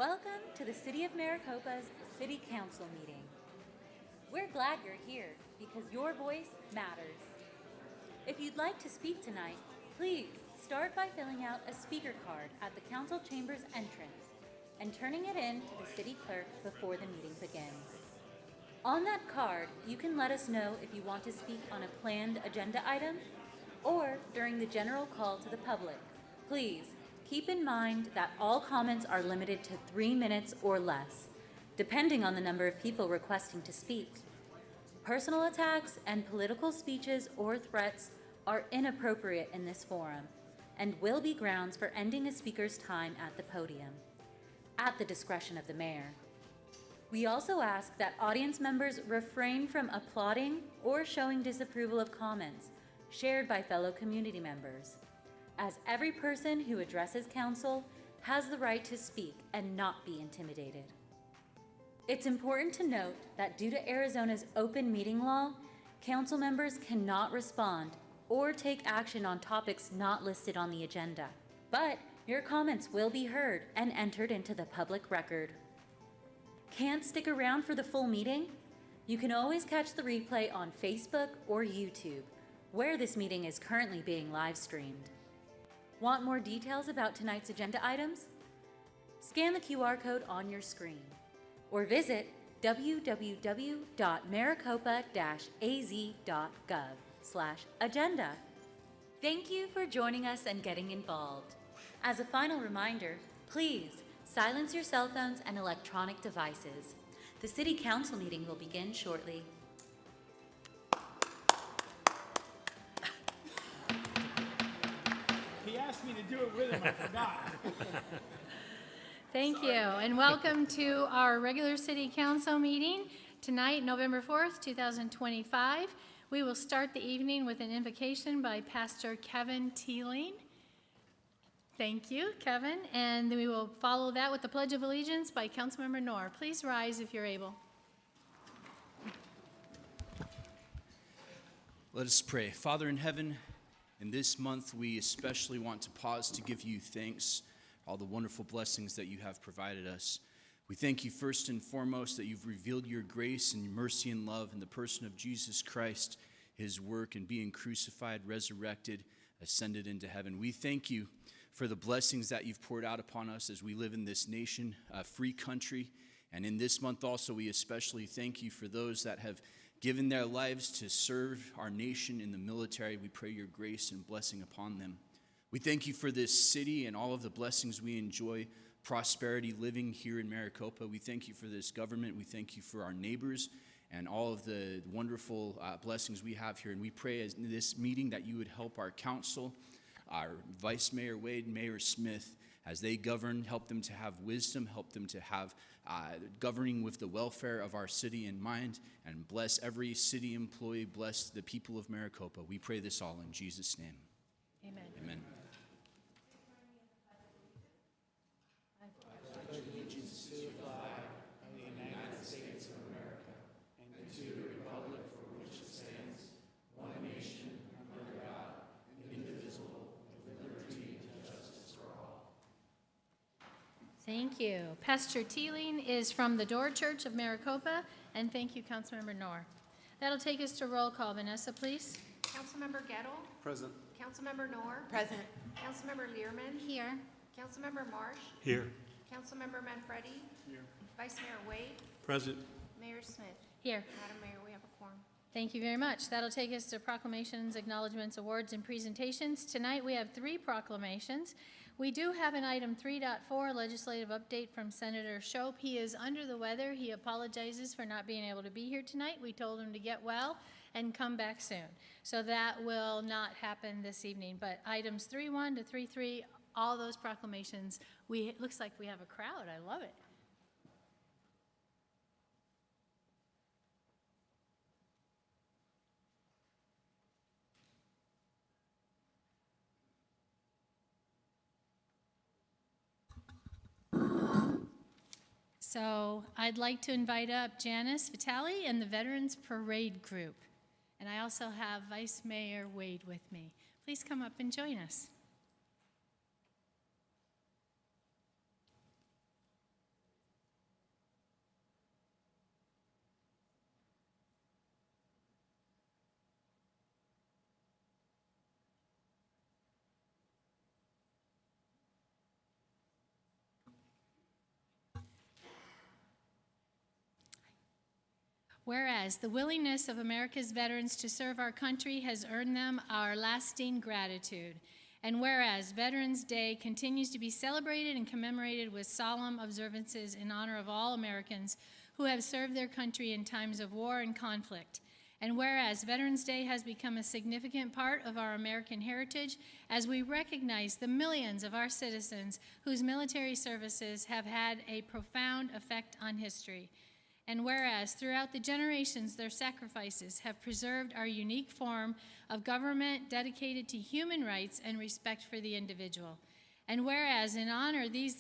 Welcome to the City of Maricopa's City Council meeting. We're glad you're here because your voice matters. If you'd like to speak tonight, please start by filling out a speaker card at the council chamber's entrance and turning it in to the city clerk before the meeting begins. On that card, you can let us know if you want to speak on a planned agenda item or during the general call to the public. Please keep in mind that all comments are limited to 3 minutes or less, depending on the number of people requesting to speak. Personal attacks and political speeches or threats are inappropriate in this forum and will be grounds for ending a speaker's time at the podium, at the discretion of the mayor. We also ask that audience members refrain from applauding or showing disapproval of comments shared by fellow community members, as every person who addresses council has the right to speak and not be intimidated. It's important to note that due to Arizona's open meeting law, council members cannot respond or take action on topics not listed on the agenda, but your comments will be heard and entered into the public record. Can't stick around for the full meeting? You can always catch the replay on Facebook or YouTube, where this meeting is currently being live streamed. Want more details about tonight's agenda items? Scan the QR code on your screen or visit www.maricopa-az.gov/agenda. Thank you for joining us and getting involved. As a final reminder, please silence your cell phones and electronic devices. The City Council meeting will begin shortly. He asked me to do it with him, I forgot. Thank you, and welcome to our regular City Council meeting tonight, November 4th, 2025. We will start the evening with an invocation by Pastor Kevin Teeling. Thank you, Kevin, and then we will follow that with the Pledge of Allegiance by Councilmember Knorr. Please rise if you're able. Let us pray. Father in heaven, in this month we especially want to pause to give you thanks for all the wonderful blessings that you have provided us. We thank you first and foremost that you've revealed your grace and your mercy and love in the person of Jesus Christ, his work in being crucified, resurrected, ascended into heaven. We thank you for the blessings that you've poured out upon us as we live in this nation, a free country. And in this month also, we especially thank you for those that have given their lives to serve our nation in the military. We pray your grace and blessing upon them. We thank you for this city and all of the blessings we enjoy, prosperity living here in Maricopa. We thank you for this government. We thank you for our neighbors and all of the wonderful blessings we have here. And we pray as in this meeting that you would help our council, our Vice Mayor Wade, Mayor Smith, as they govern, help them to have wisdom, help them to have governing with the welfare of our city in mind, and bless every city employee, bless the people of Maricopa. We pray this all in Jesus' name. Amen. Amen. Thank you. Pastor Teeling is from the Door Church of Maricopa, and thank you, Councilmember Knorr. That'll take us to roll call. Vanessa, please. Councilmember Gettle. Present. Councilmember Knorr. Present. Councilmember Learman. Here. Councilmember Marsh. Here. Councilmember Manfredi. Here. Vice Mayor Wade. Present. Mayor Smith. Here. Madam Mayor, we have a quorum. Thank you very much. That'll take us to proclamations, acknowledgments, awards, and presentations. Tonight we have 3 proclamations. We do have an item 3.4, legislative update from Senator Shope. He is under the weather. He apologizes for not being able to be here tonight. We told him to get well and come back soon. So that will not happen this evening. But items 3.1 to 3.3, all those proclamations, it looks like we have a crowd. I love it. So I'd like to invite up Janice Vitale and the Veterans Parade Group. And I also have Vice Mayor Wade with me. Please come up and join us. Whereas the willingness of America's veterans to serve our country has earned them our lasting gratitude. And whereas Veterans Day continues to be celebrated and commemorated with solemn observances in honor of all Americans who have served their country in times of war and conflict. And whereas Veterans Day has become a significant part of our American heritage as we recognize the millions of our citizens whose military services have had a profound effect on history. And whereas throughout the generations their sacrifices have preserved our unique form of government dedicated to human rights and respect for the individual. And whereas in honor of these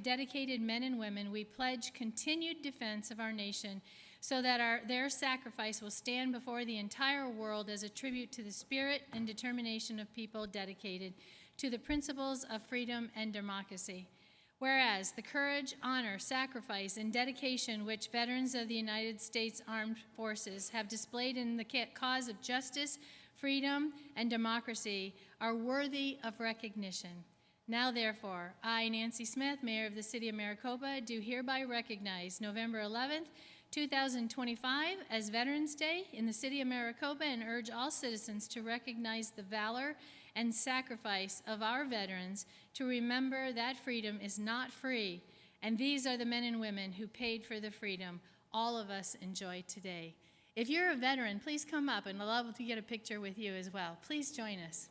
dedicated men and women, we pledge continued defense of our nation so that their sacrifice will stand before the entire world as a tribute to the spirit and determination of people dedicated to the principles of freedom and democracy. Whereas the courage, honor, sacrifice, and dedication which veterans of the United States Armed Forces have displayed in the cause of justice, freedom, and democracy are worthy of recognition. Now, therefore, I, Nancy Smith, Mayor of the City of Maricopa, do hereby recognize November 11th, 2025 as Veterans Day in the City of Maricopa and urge all citizens to recognize the valor and sacrifice of our veterans, to remember that freedom is not free, and these are the men and women who paid for the freedom all of us enjoy today. If you're a veteran, please come up, and I'd love to get a picture with you as well. Please join us.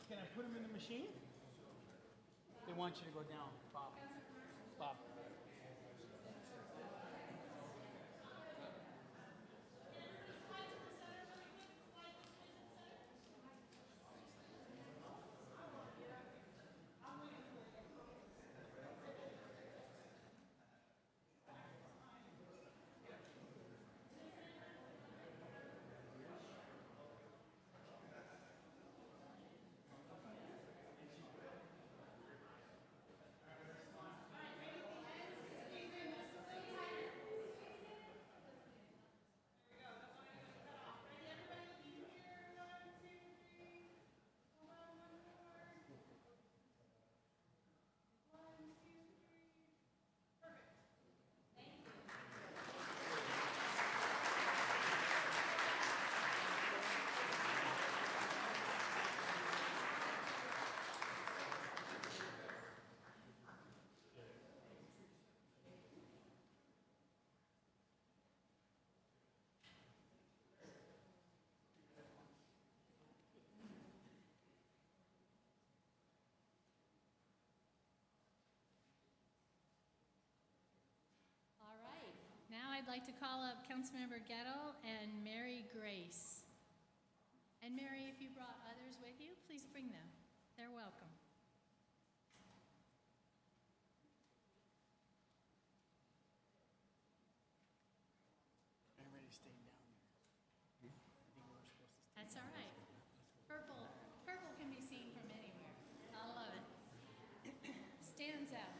Can I put them in the machine? They want you to go down, Bob. Bob. Now I'd like to call up Councilmember Gettle and Mary Grace. And Mary, if you brought others with you, please bring them. They're welcome. Everybody stayed down there. I think we're supposed to stay. That's all right. Purple can be seen from anywhere. I love it. Stands out.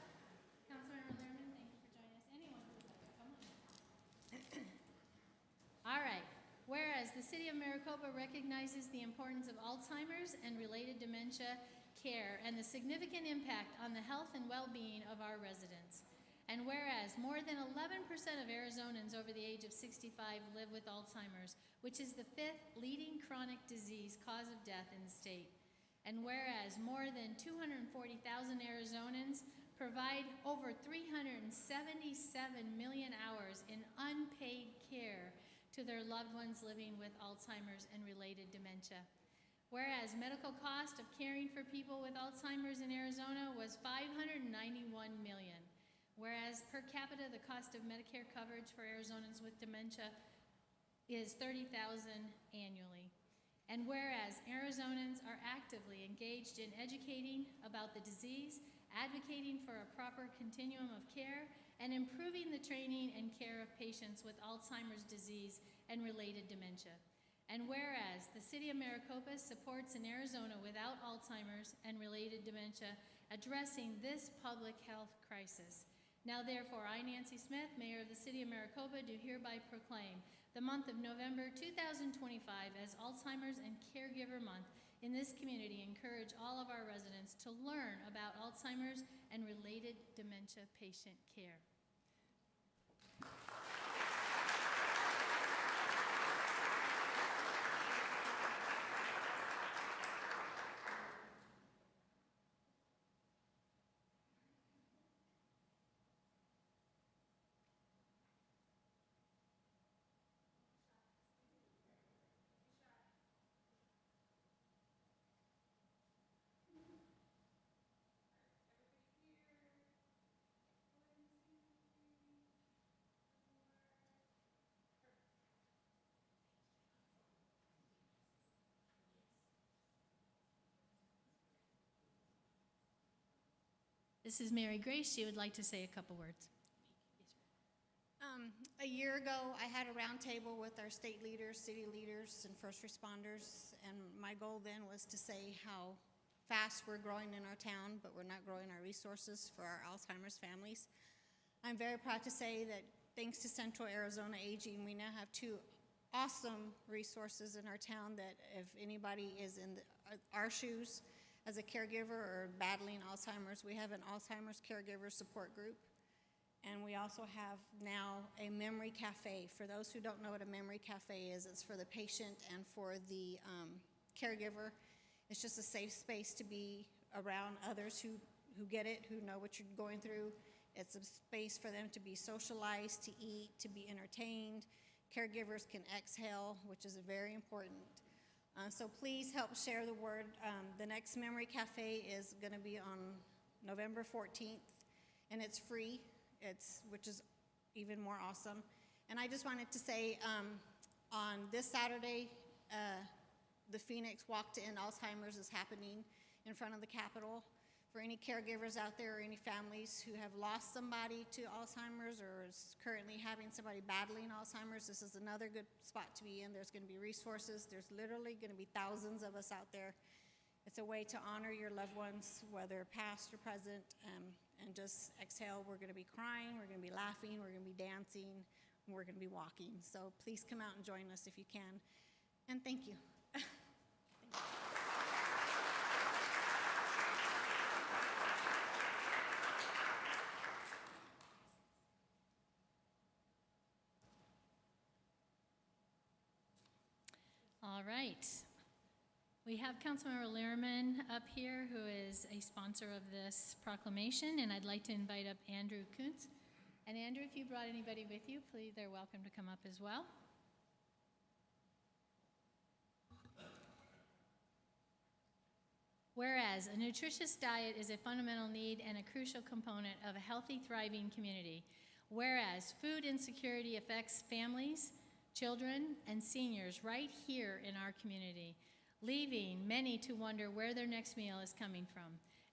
Councilmember Lehrman, thank you for joining us. Anyone who would like to come on. All right. Whereas the City of Maricopa recognizes the importance of Alzheimer's and related dementia care and the significant impact on the health and well-being of our residents. And whereas more than 11% of Arizonans over the age of 65 live with Alzheimer's, which is the 5th leading chronic disease cause of death in the state. And whereas more than 240,000 Arizonans provide over 377 million hours in unpaid care to their loved ones living with Alzheimer's and related dementia. Whereas medical cost of caring for people with Alzheimer's in Arizona was $591 million. Whereas per capita, the cost of Medicare coverage for Arizonans with dementia is $30,000 annually. And whereas Arizonans are actively engaged in educating about the disease, advocating for a proper continuum of care, and improving the training and care of patients with Alzheimer's disease and related dementia. And whereas the City of Maricopa supports an Arizona without Alzheimer's and related dementia, addressing this public health crisis. Now therefore, I, Nancy Smith, Mayor of the City of Maricopa, do hereby proclaim the month of November 2025 as Alzheimer's and Caregiver Month in this community. Encourage all of our residents to learn about Alzheimer's and related dementia patient care. This is Mary Grace. She would like to say a couple words. A year ago, I had a roundtable with our state leaders, city leaders, and first responders, and my goal then was to say how fast we're growing in our town, but we're not growing our resources for our Alzheimer's families. I'm very proud to say that thanks to Central Arizona Aging, we now have 2 awesome resources in our town that if anybody is in our shoes as a caregiver or battling Alzheimer's, we have an Alzheimer's caregiver support group. And we also have now a memory cafe. For those who don't know what a memory cafe is, it's for the patient and for the caregiver. It's just a safe space to be around others who get it, who know what you're going through. It's a space for them to be socialized, to eat, to be entertained. Caregivers can exhale, which is very important. So please help share the word. The next Memory Cafe is going to be on November 14th, and it's free. Which is even more awesome. And I just wanted to say, on this Saturday, the Phoenix Walk to End Alzheimer's is happening in front of the Capitol. For any caregivers out there or any families who have lost somebody to Alzheimer's or is currently having somebody battling Alzheimer's, this is another good spot to be in. There's going to be resources. There's literally going to be thousands of us out there. It's a way to honor your loved ones, whether past or present, and just exhale. We're going to be crying, we're going to be laughing, we're going to be dancing, and we're going to be walking. So please come out and join us if you can. And thank you. Thank you. All right. We have Councilmember Lehrman up here, who is a sponsor of this proclamation, and I'd like to invite up Andrew Kuntz. And Andrew, if you brought anybody with you, please, they're welcome to come up as well. Whereas a nutritious diet is a fundamental need and a crucial component of a healthy, thriving community. Whereas food insecurity affects families, children, and seniors right here in our community, leaving many to wonder where their next meal is coming from.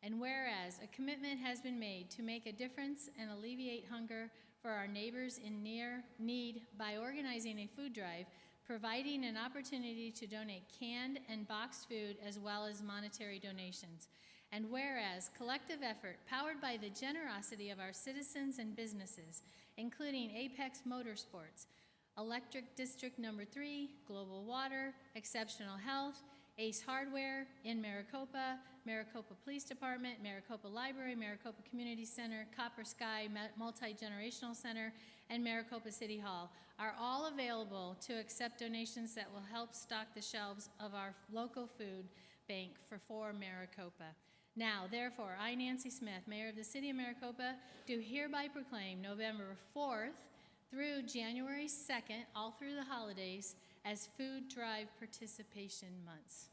And whereas a commitment has been made to make a difference and alleviate hunger for our neighbors in near need by organizing a food drive, providing an opportunity to donate canned and boxed food as well as monetary donations. And whereas collective effort powered by the generosity of our citizens and businesses, including Apex Motorsports, Electric District Number 3, Global Water, Exceptional Health, Ace Hardware in Maricopa, Maricopa Police Department, Maricopa Library, Maricopa Community Center, Copper Sky Multi-Generational Center, and Maricopa City Hall are all available to accept donations that will help stock the shelves of our local food bank for Maricopa. Now, therefore, I, Nancy Smith, Mayor of the City of Maricopa, do hereby proclaim November 4th through January 2nd, all through the holidays, as Food Drive Participation Months.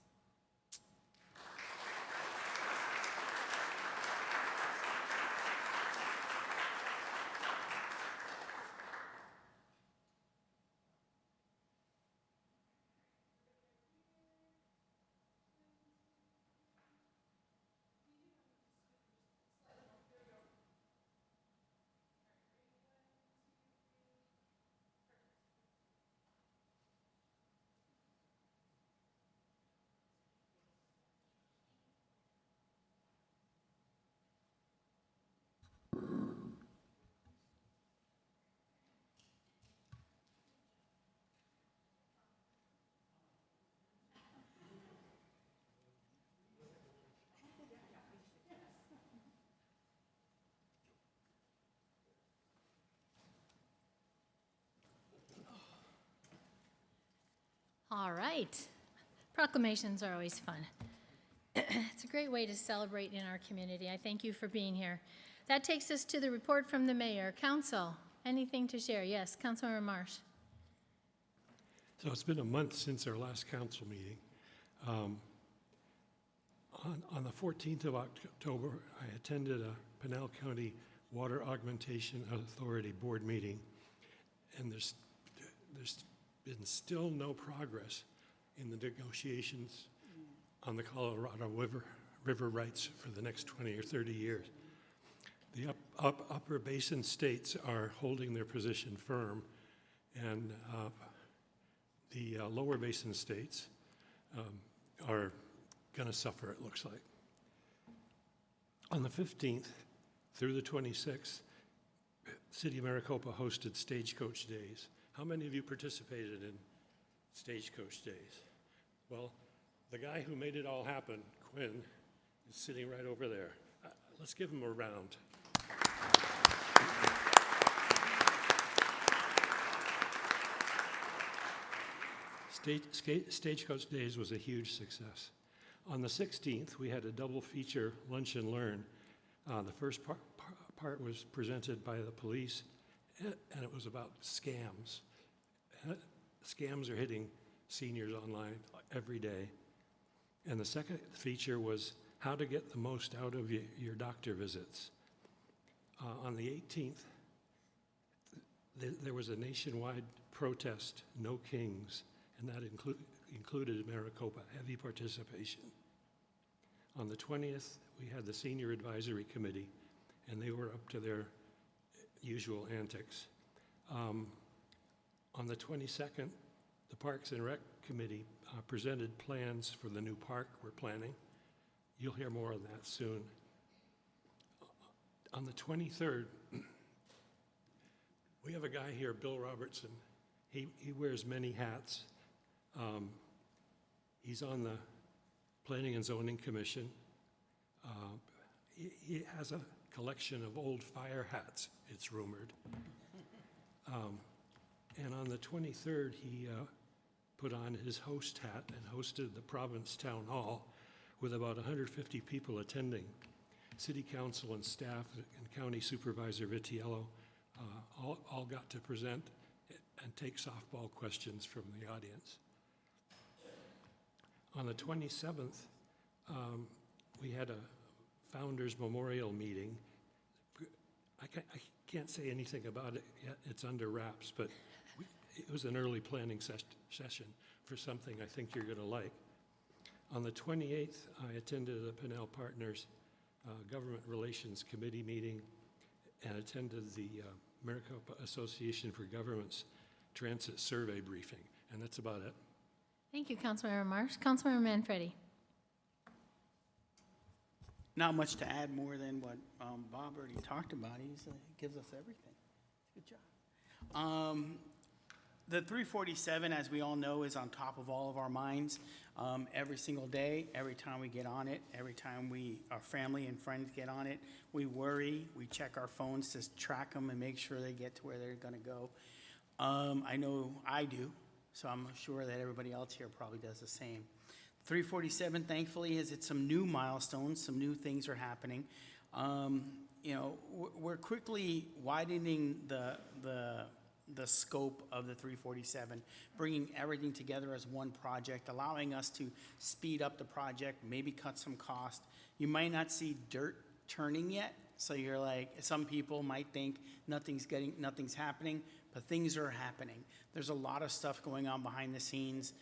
All right. Proclamations are always fun. It's a great way to celebrate in our community. I thank you for being here. That takes us to the report from the mayor. Council, anything to share? Yes, Councilmember Marsh. So it's been a month since our last council meeting. On the 14th of October, I attended a Pinal County Water Augmentation Authority board meeting, and there's been still no progress in the negotiations on the Colorado River rights for the next 20 or 30 years. The upper basin states are holding their position firm, and the lower basin states are going to suffer, it looks like. On the 15th through the 26th, City of Maricopa hosted Stagecoach Days. How many of you participated in Stagecoach Days? Well, the guy who made it all happen, Quinn, is sitting right over there. Let's give him a round. Stagecoach Days was a huge success. On the 16th, we had a double feature lunch and learn. The first part was presented by the police, and it was about scams. Scams are hitting seniors online every day. And the second feature was how to get the most out of your doctor visits. On the 18th, there was a nationwide protest, No Kings, and that included Maricopa, heavy participation. On the 20th, we had the Senior Advisory Committee, and they were up to their usual antics. On the 22nd, the Parks and Rec Committee presented plans for the new park we're planning. You'll hear more on that soon. On the 23rd, we have a guy here, Bill Robertson. He wears many hats. He's on the Planning and Zoning Commission. He has a collection of old fire hats, it's rumored. And on the 23rd, he put on his host hat and hosted the Province Town Hall with about 150 people attending. City Council and staff and County Supervisor Vitiello all got to present and take softball questions from the audience. On the 27th, we had a Founders Memorial meeting. I can't say anything about it yet, it's under wraps, but it was an early planning session for something I think you're going to like. On the 28th, I attended the Pinal Partners Government Relations Committee meeting and attended the Maricopa Association for Governments Transit Survey briefing, and that's about it. Thank you, Councilmember Marsh. Councilmember Manfredi. Not much to add more than what Bob already talked about. He gives us everything. Good job. The 347, as we all know, is on top of all of our minds every single day, every time we get on it, every time our family and friends get on it. We worry, we check our phones to track them and make sure they get to where they're going to go. I know I do, so I'm sure that everybody else here probably does the same. 347, thankfully, has hit some new milestones, some new things are happening. You know, we're quickly widening the scope of the 347, bringing everything together as one project, allowing us to speed up the project, maybe cut some cost. You might not see dirt turning yet, so you're like, some people might think nothing's happening, but things are happening. There's a lot of stuff going on behind the scenes.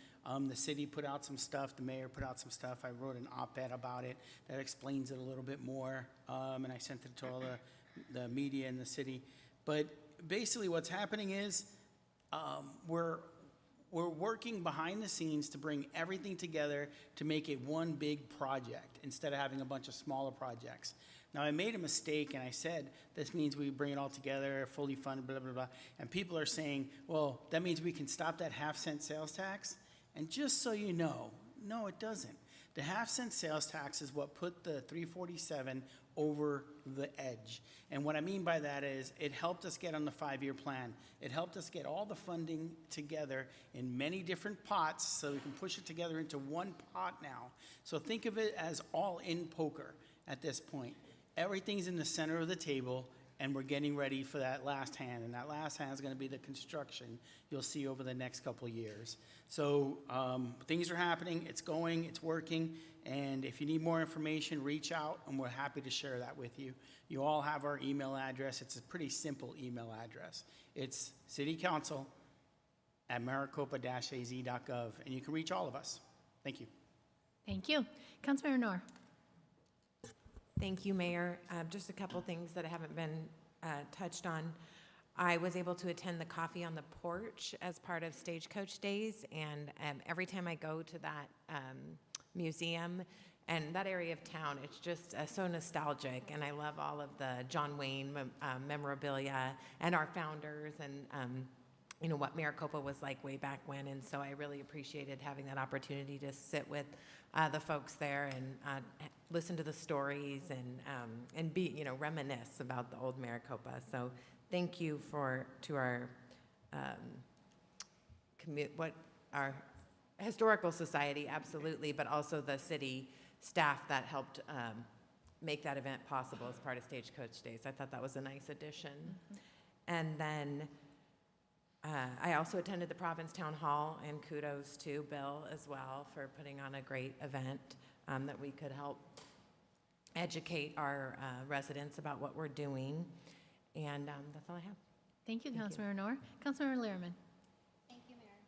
The city put out some stuff, the mayor put out some stuff. I wrote an op-ed about it that explains it a little bit more, and I sent it to all the media in the city. But basically what's happening is we're working behind the scenes to bring everything together to make it one big project instead of having a bunch of smaller projects. Now, I made a mistake and I said, this means we bring it all together, fully funded, blah, blah, blah. And people are saying, well, that means we can stop that half-cent sales tax. And just so you know, no, it doesn't. The half-cent sales tax is what put the 347 over the edge. And what I mean by that is it helped us get on the 5-year plan. It helped us get all the funding together in many different pots so we can push it together into one pot now. So think of it as all in poker at this point. Everything's in the center of the table, and we're getting ready for that last hand. And that last hand is going to be the construction you'll see over the next couple of years. So things are happening, it's going, it's working. And if you need more information, reach out, and we're happy to share that with you. You all have our email address. It's a pretty simple email address. It's citycouncil@maricopa-az.gov, and you can reach all of us. Thank you. Thank you. Councilmember Noor. Thank you, Mayor. Just a couple things that haven't been touched on. I was able to attend the Coffee on the Porch as part of Stagecoach Days, and every time I go to that museum and that area of town, it's just so nostalgic, and I love all of the John Wayne memorabilia and our founders and you know, what Maricopa was like way back when, and so I really appreciated having that opportunity to sit with the folks there and listen to the stories and be, you know, reminisce about the old Maricopa. So thank you to our our historical society, absolutely, but also the city staff that helped make that event possible as part of Stagecoach Days. I thought that was a nice addition. Mm-hmm. And then I also attended the Provincetown Hall, and kudos to Bill as well for putting on a great event that we could help educate our residents about what we're doing. And that's all I have. Thank you, Councilmember Noor. Councilmember Lehrman. Thank you, Mayor.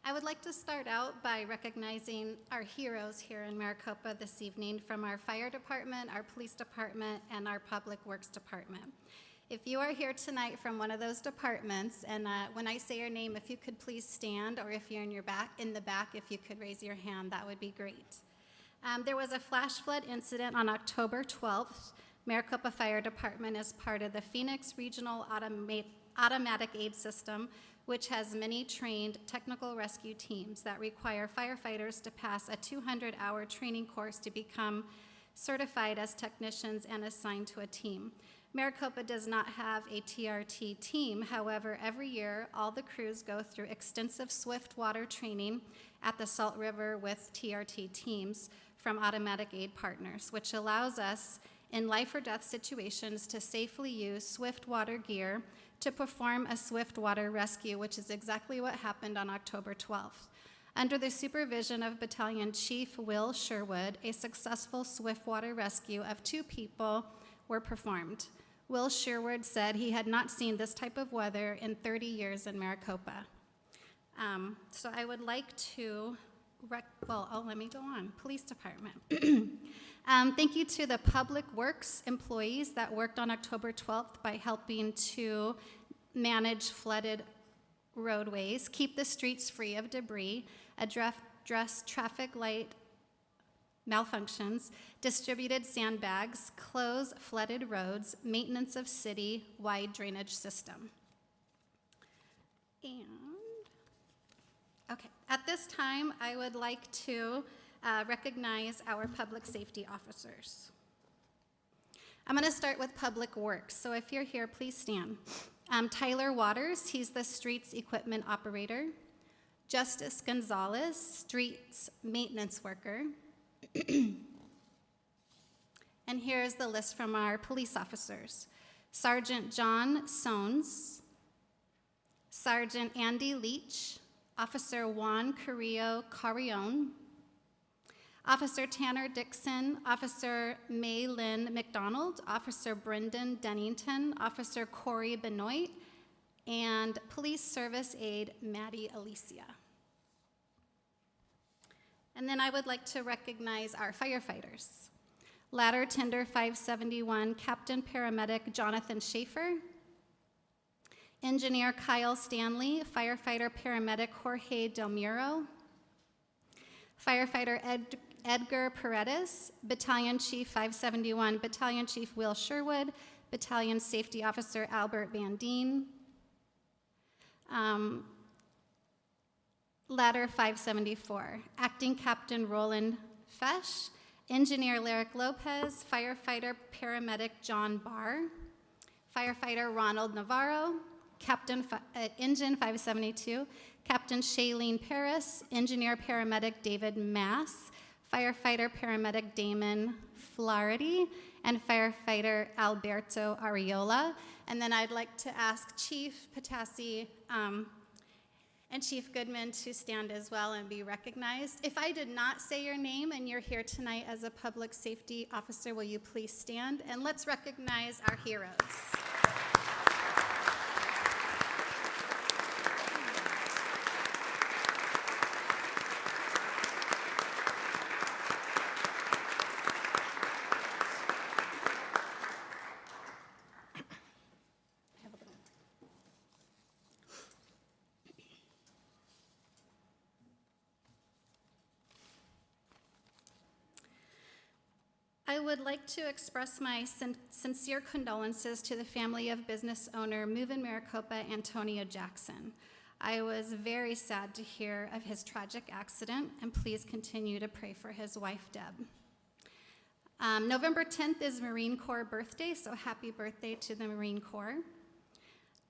I would like to start out by recognizing our heroes here in Maricopa this evening from our fire department, our police department, and our public works department. If you are here tonight from one of those departments, and when I say your name, if you could please stand, or if you're in the back, if you could raise your hand, that would be great. There was a flash flood incident on October 12th. Maricopa Fire Department is part of the Phoenix Regional Automatic Aid System, which has many trained technical rescue teams that require firefighters to pass a 200-hour training course to become certified as technicians and assigned to a team. Maricopa does not have a TRT team. However, every year, all the crews go through extensive swift water training at the Salt River with TRT teams from Automatic Aid Partners, which allows us in life or death situations to safely use swift water gear to perform a swift water rescue, which is exactly what happened on October 12th. Under the supervision of Battalion Chief Will Sherwood, a successful swift water rescue of 2 people were performed. Will Sherwood said he had not seen this type of weather in 30 years in Maricopa. So I would like to, let me go on. Police Department. Thank you to the Public Works employees that worked on October 12th by helping to manage flooded roadways, keep the streets free of debris, address traffic light malfunctions, distributed sandbags, close flooded roads, maintenance of city-wide drainage system. And, okay, at this time, I would like to recognize our public safety officers. I'm going to start with Public Works, so if you're here, please stand. Tyler Waters, he's the streets equipment operator. Justice Gonzalez, streets maintenance worker. And here's the list from our police officers. Sergeant John Sones, Sergeant Andy Leach, Officer Juan Carrillo Carrion, Officer Tanner Dixon, Officer May Lynn McDonald, Officer Brendan Dennington, Officer Corey Benoit, and Police Service Aide Maddie Alicia. And then I would like to recognize our firefighters. Ladder Tender 571, Captain Paramedic Jonathan Schaefer, Engineer Kyle Stanley, Firefighter Paramedic Jorge Del Muro, Firefighter Edgar Paredes, Battalion Chief 571, Battalion Chief Will Sherwood, Battalion Safety Officer Albert Bandine, Ladder 574, Acting Captain Roland Fesh, Engineer Lyric Lopez, Firefighter Paramedic John Barr, Firefighter Ronald Navarro, Engine 572, Captain Shailene Paris, Engineer Paramedic David Mass, Firefighter Paramedic Damon Flaherty, and Firefighter Alberto Ariola. And then I'd like to ask Chief Patassi and Chief Goodman to stand as well and be recognized. If I did not say your name and you're here tonight as a public safety officer, will you please stand? And let's recognize our heroes. I would like to express my sincere condolences to the family of business owner Move in Maricopa, Antonio Jackson. I was very sad to hear of his tragic accident, and please continue to pray for his wife, Deb. November 10th is Marine Corps birthday, so happy birthday to the Marine Corps.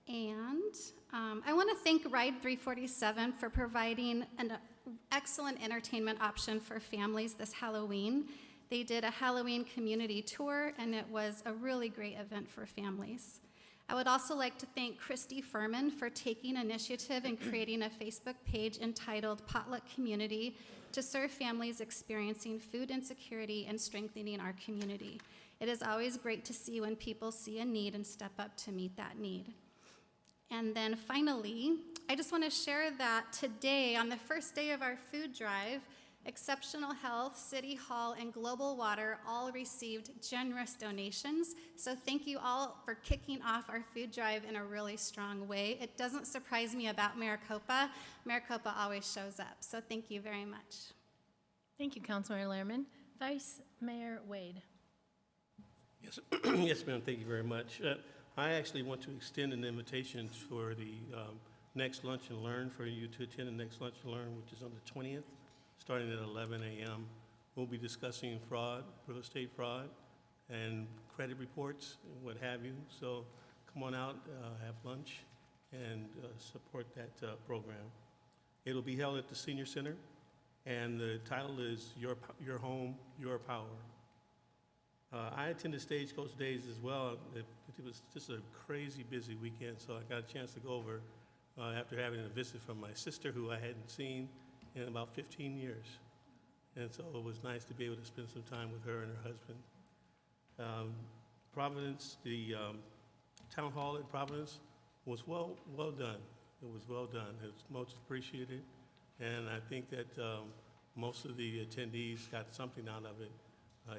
And I want to thank Ride 347 for providing an excellent entertainment option for families this Halloween. They did a Halloween community tour, and it was a really great event for families. I would also like to thank Christy Furman for taking initiative and creating a Facebook page entitled Potluck Community to serve families experiencing food insecurity and strengthening our community. It is always great to see when people see a need and step up to meet that need. And then finally, I just want to share that today, on the first day of our food drive, Exceptional Health, City Hall, and Global Water all received generous donations. So thank you all for kicking off our food drive in a really strong way. It doesn't surprise me about Maricopa. Maricopa always shows up. So thank you very much. Thank you, Councilmember Lehrman. Vice Mayor Wade. Yes, yes, ma'am. Thank you very much. I actually want to extend an invitation for the next Lunch and Learn for you to attend the next Lunch and Learn, which is on the 20th. Starting at 11 a.m. We'll be discussing fraud, real estate fraud, and credit reports and what have you. So come on out, have lunch, and support that program. It'll be held at the Senior Center, and the title is Your Home, Your Power. I attended Stagecoach Days as well. It was just a crazy busy weekend, so I got a chance to go over after having a visit from my sister, who I hadn't seen in about 15 years. And so it was nice to be able to spend some time with her and her husband. Providence, the town hall at Providence was well done. It was well done. It was most appreciated. And I think that most of the attendees got something out of it,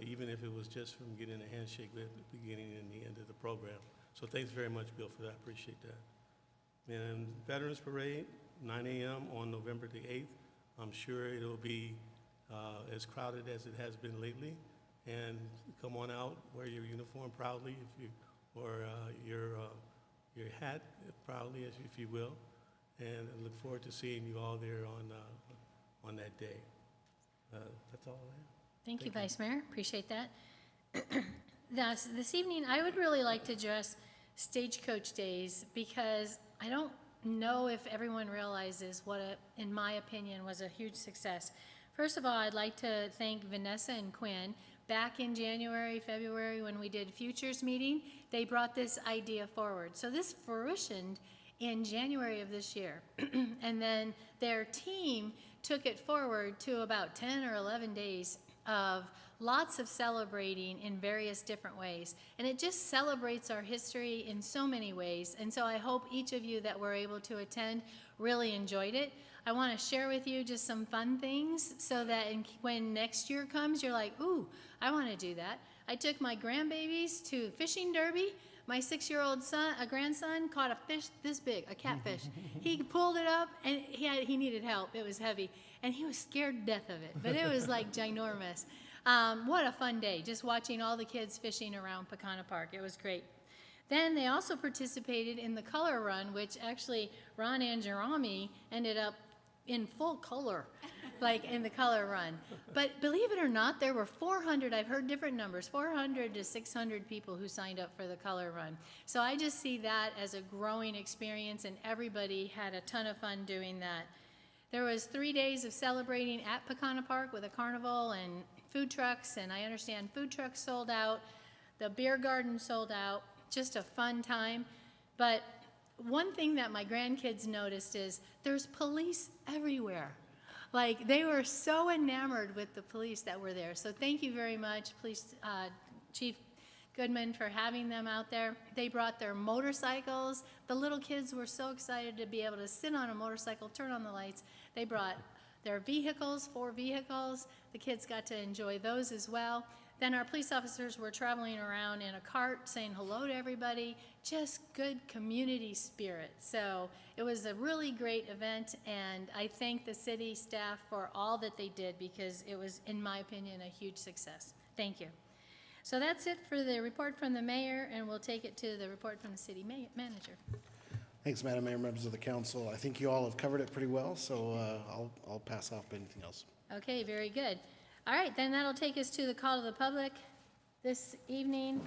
even if it was just from getting a handshake at the beginning and the end of the program. So thanks very much, Bill, for that. I appreciate that. And Veterans Parade, 9 a.m. on November the 8th. I'm sure it'll be as crowded as it has been lately. And come on out, wear your uniform proudly, or your hat proudly, if you will. And I look forward to seeing you all there on that day. That's all I have. Thank you, Vice Mayor. Appreciate that. This evening, I would really like to address Stagecoach Days, because I don't know if everyone realizes what, in my opinion, was a huge success. First of all, I'd like to thank Vanessa and Quinn. Back in January, February, when we did Futures meeting, they brought this idea forward. So this fruitioned in January of this year. And then their team took it forward to about 10 or 11 days of lots of celebrating in various different ways. And it just celebrates our history in so many ways. And so I hope each of you that were able to attend really enjoyed it. I want to share with you just some fun things so that when next year comes, you're like, ooh, I want to do that. I took my grandbabies to fishing derby. My 6-year-old grandson caught a fish this big, a catfish. He pulled it up, and he needed help. It was heavy, and he was scared to death of it, but it was like ginormous. What a fun day, just watching all the kids fishing around Pecana Park. It was great. Then they also participated in the color run, which actually Ron Angerami ended up in full color. like in the color run. But believe it or not, there were 400, I've heard different numbers, 400 to 600 people who signed up for the color run. So I just see that as a growing experience, and everybody had a ton of fun doing that. There was 3 days of celebrating at Pecana Park with a carnival and food trucks, and I understand food trucks sold out, the beer garden sold out, just a fun time. But one thing that my grandkids noticed is there's police everywhere. Like, they were so enamored with the police that were there. So thank you very much, Police Chief Goodman, for having them out there. They brought their motorcycles. The little kids were so excited to be able to sit on a motorcycle, turn on the lights. They brought their vehicles, 4 vehicles. The kids got to enjoy those as well. Then our police officers were traveling around in a cart saying hello to everybody, just good community spirit. So it was a really great event, and I thank the city staff for all that they did, because it was, in my opinion, a huge success. Thank you. So that's it for the report from the mayor, and we'll take it to the report from the city manager. Thanks, Madam Mayor, members of the council. I think you all have covered it pretty well, so I'll pass off anything else. Okay, very good. All right, then that'll take us to the call to the public this evening.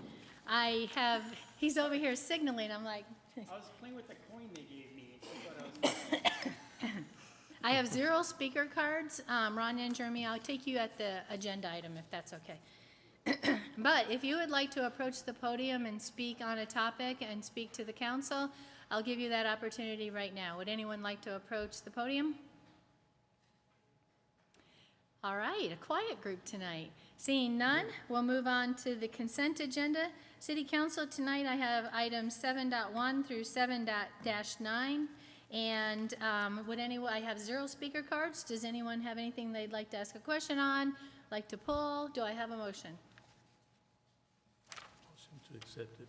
I have, he's over here signaling. I'm like, I was playing with the coin they gave me. It's what I was I have 0 speaker cards. Rhonda and Jeremy, I'll take you at the agenda item if that's okay. But if you would like to approach the podium and speak on a topic and speak to the council, I'll give you that opportunity right now. Would anyone like to approach the podium? All right, a quiet group tonight. Seeing none, we'll move on to the consent agenda. City Council, tonight I have items 7.1 through 7.-9. And I have 0 speaker cards. Does anyone have anything they'd like to ask a question on, like to pull? Do I have a motion? Motion to accept it.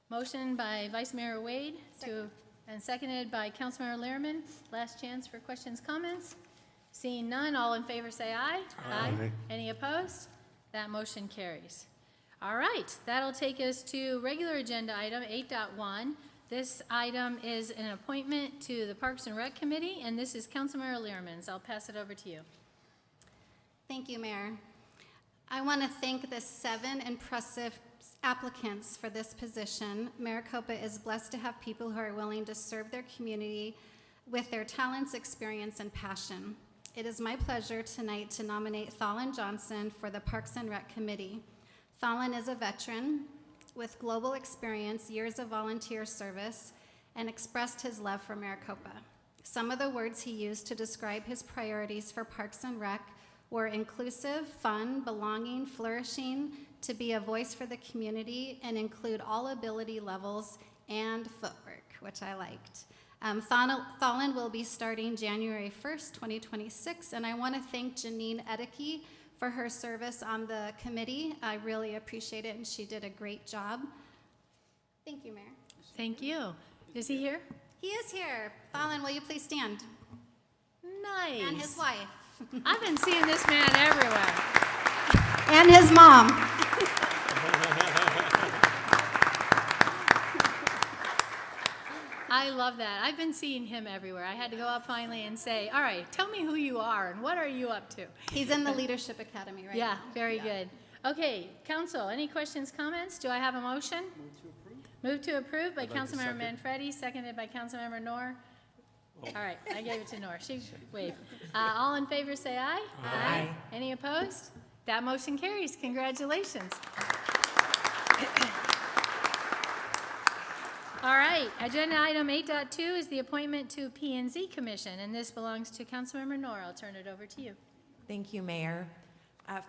Motion by Vice Mayor Wade and seconded by Councilmember Lehrman. Last chance for questions, comments. Seeing none, all in favor say aye. Aye. Any opposed? That motion carries. All right, that'll take us to regular agenda item 8.1. This item is an appointment to the Parks and Rec Committee, and this is Councilmember Lehrman's. I'll pass it over to you. Thank you, Mayor. I want to thank the 7 impressive applicants for this position. Maricopa is blessed to have people who are willing to serve their community with their talents, experience, and passion. It is my pleasure tonight to nominate Thalin Johnson for the Parks and Rec Committee. Thalin is a veteran with global experience, years of volunteer service, and expressed his love for Maricopa. Some of the words he used to describe his priorities for Parks and Rec were inclusive, fun, belonging, flourishing, to be a voice for the community, and include all ability levels and footwork, which I liked. Thalin will be starting January 1st, 2026, and I want to thank Janine Edeke for her service on the committee. I really appreciate it, and she did a great job. Thank you, Mayor. Thank you. Is he here? He is here. Thalin, will you please stand? Nice. And his wife. I've been seeing this man everywhere. And his mom. I love that. I've been seeing him everywhere. I had to go up finally and say, all right, tell me who you are and what are you up to? He's in the Leadership Academy right now. Yeah, very good. Okay, council, any questions, comments? Do I have a motion? Move to approve by Councilmember Manfredi, seconded by Councilmember Knorr. All right, I gave it to Knorr. She waved. All in favor say aye. Aye. Any opposed? That motion carries. Congratulations. All right, agenda item 8.2 is the appointment to P&Z Commission, and this belongs to Councilmember Knorr. I'll turn it over to you. Thank you, Mayor.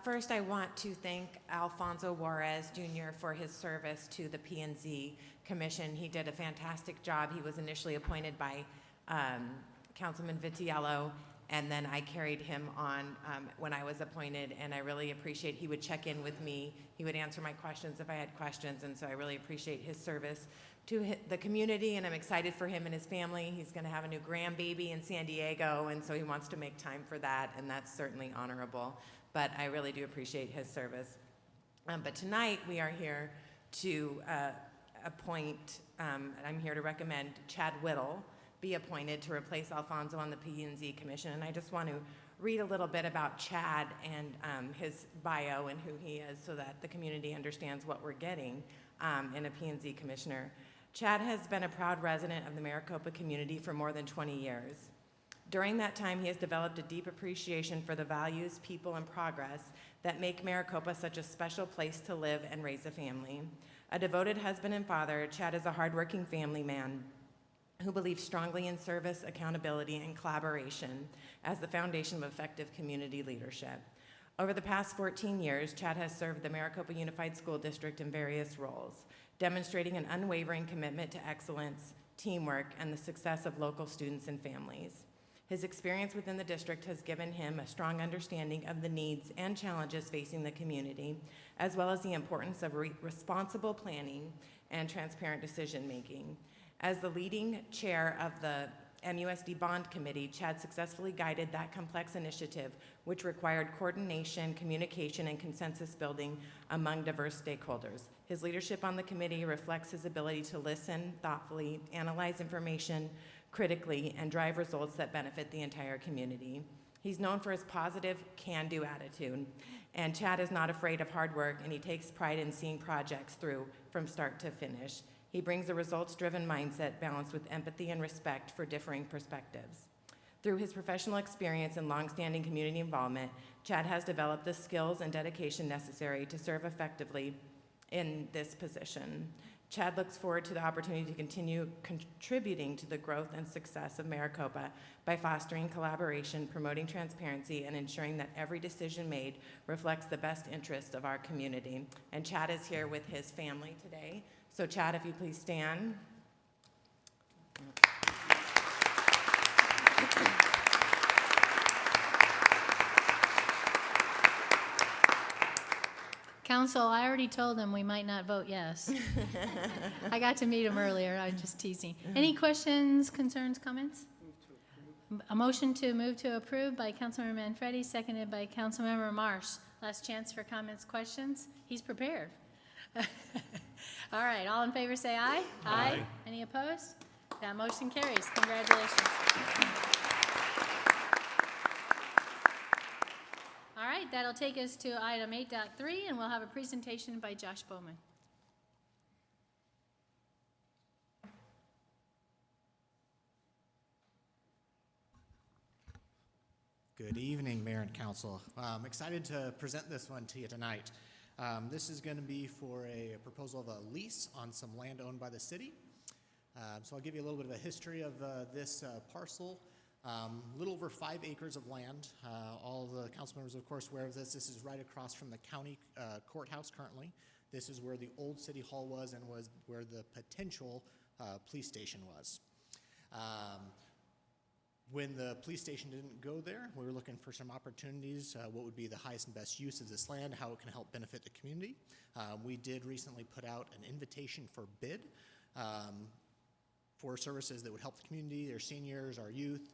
First, I want to thank Alfonso Juarez Jr. for his service to the P&Z Commission. He did a fantastic job. He was initially appointed by Councilman Vitiello, and then I carried him on when I was appointed, and I really appreciate he would check in with me. He would answer my questions if I had questions, and so I really appreciate his service to the community, and I'm excited for him and his family. He's going to have a new grandbaby in San Diego, and so he wants to make time for that, and that's certainly honorable. But I really do appreciate his service. But tonight we are here to appoint, I'm here to recommend Chad Whittle be appointed to replace Alfonso on the P&Z Commission. And I just want to read a little bit about Chad and his bio and who he is so that the community understands what we're getting in a P&Z commissioner. Chad has been a proud resident of the Maricopa community for more than 20 years. During that time, he has developed a deep appreciation for the values, people, and progress that make Maricopa such a special place to live and raise a family. A devoted husband and father, Chad is a hardworking family man who believes strongly in service, accountability, and collaboration as the foundation of effective community leadership. Over the past 14 years, Chad has served the Maricopa Unified School District in various roles, demonstrating an unwavering commitment to excellence, teamwork, and the success of local students and families. His experience within the district has given him a strong understanding of the needs and challenges facing the community, as well as the importance of responsible planning and transparent decision-making. As the leading chair of the MUSD Bond Committee, Chad successfully guided that complex initiative, which required coordination, communication, and consensus building among diverse stakeholders. His leadership on the committee reflects his ability to listen thoughtfully, analyze information critically, and drive results that benefit the entire community. He's known for his positive, can-do attitude, and Chad is not afraid of hard work, and he takes pride in seeing projects through from start to finish. He brings a results-driven mindset balanced with empathy and respect for differing perspectives. Through his professional experience and longstanding community involvement, Chad has developed the skills and dedication necessary to serve effectively in this position. Chad looks forward to the opportunity to continue contributing to the growth and success of Maricopa by fostering collaboration, promoting transparency, and ensuring that every decision made reflects the best interest of our community. And Chad is here with his family today. So Chad, if you please stand. Council, I already told them we might not vote yes. I got to meet him earlier. I was just teasing. Any questions, concerns, comments? A motion to move to approve by Councilmember Manfredi, seconded by Councilmember Marsh. Last chance for comments, questions. He's prepared. All right, all in favor say aye. Aye. Any opposed? That motion carries. Congratulations. All right, that'll take us to item 8.3, and we'll have a presentation by Josh Bowman. Good evening, Mayor and Council. I'm excited to present this one to you tonight. This is going to be for a proposal of a lease on some land owned by the city. So I'll give you a little bit of a history of this parcel. A little over 5 acres of land. All the council members, of course, aware of this. This is right across from the county courthouse currently. This is where the old city hall was and was where the potential police station was. When the police station didn't go there, we were looking for some opportunities, what would be the highest and best use of this land, how it can help benefit the community. We did recently put out an invitation for bid for services that would help the community, our seniors, our youth,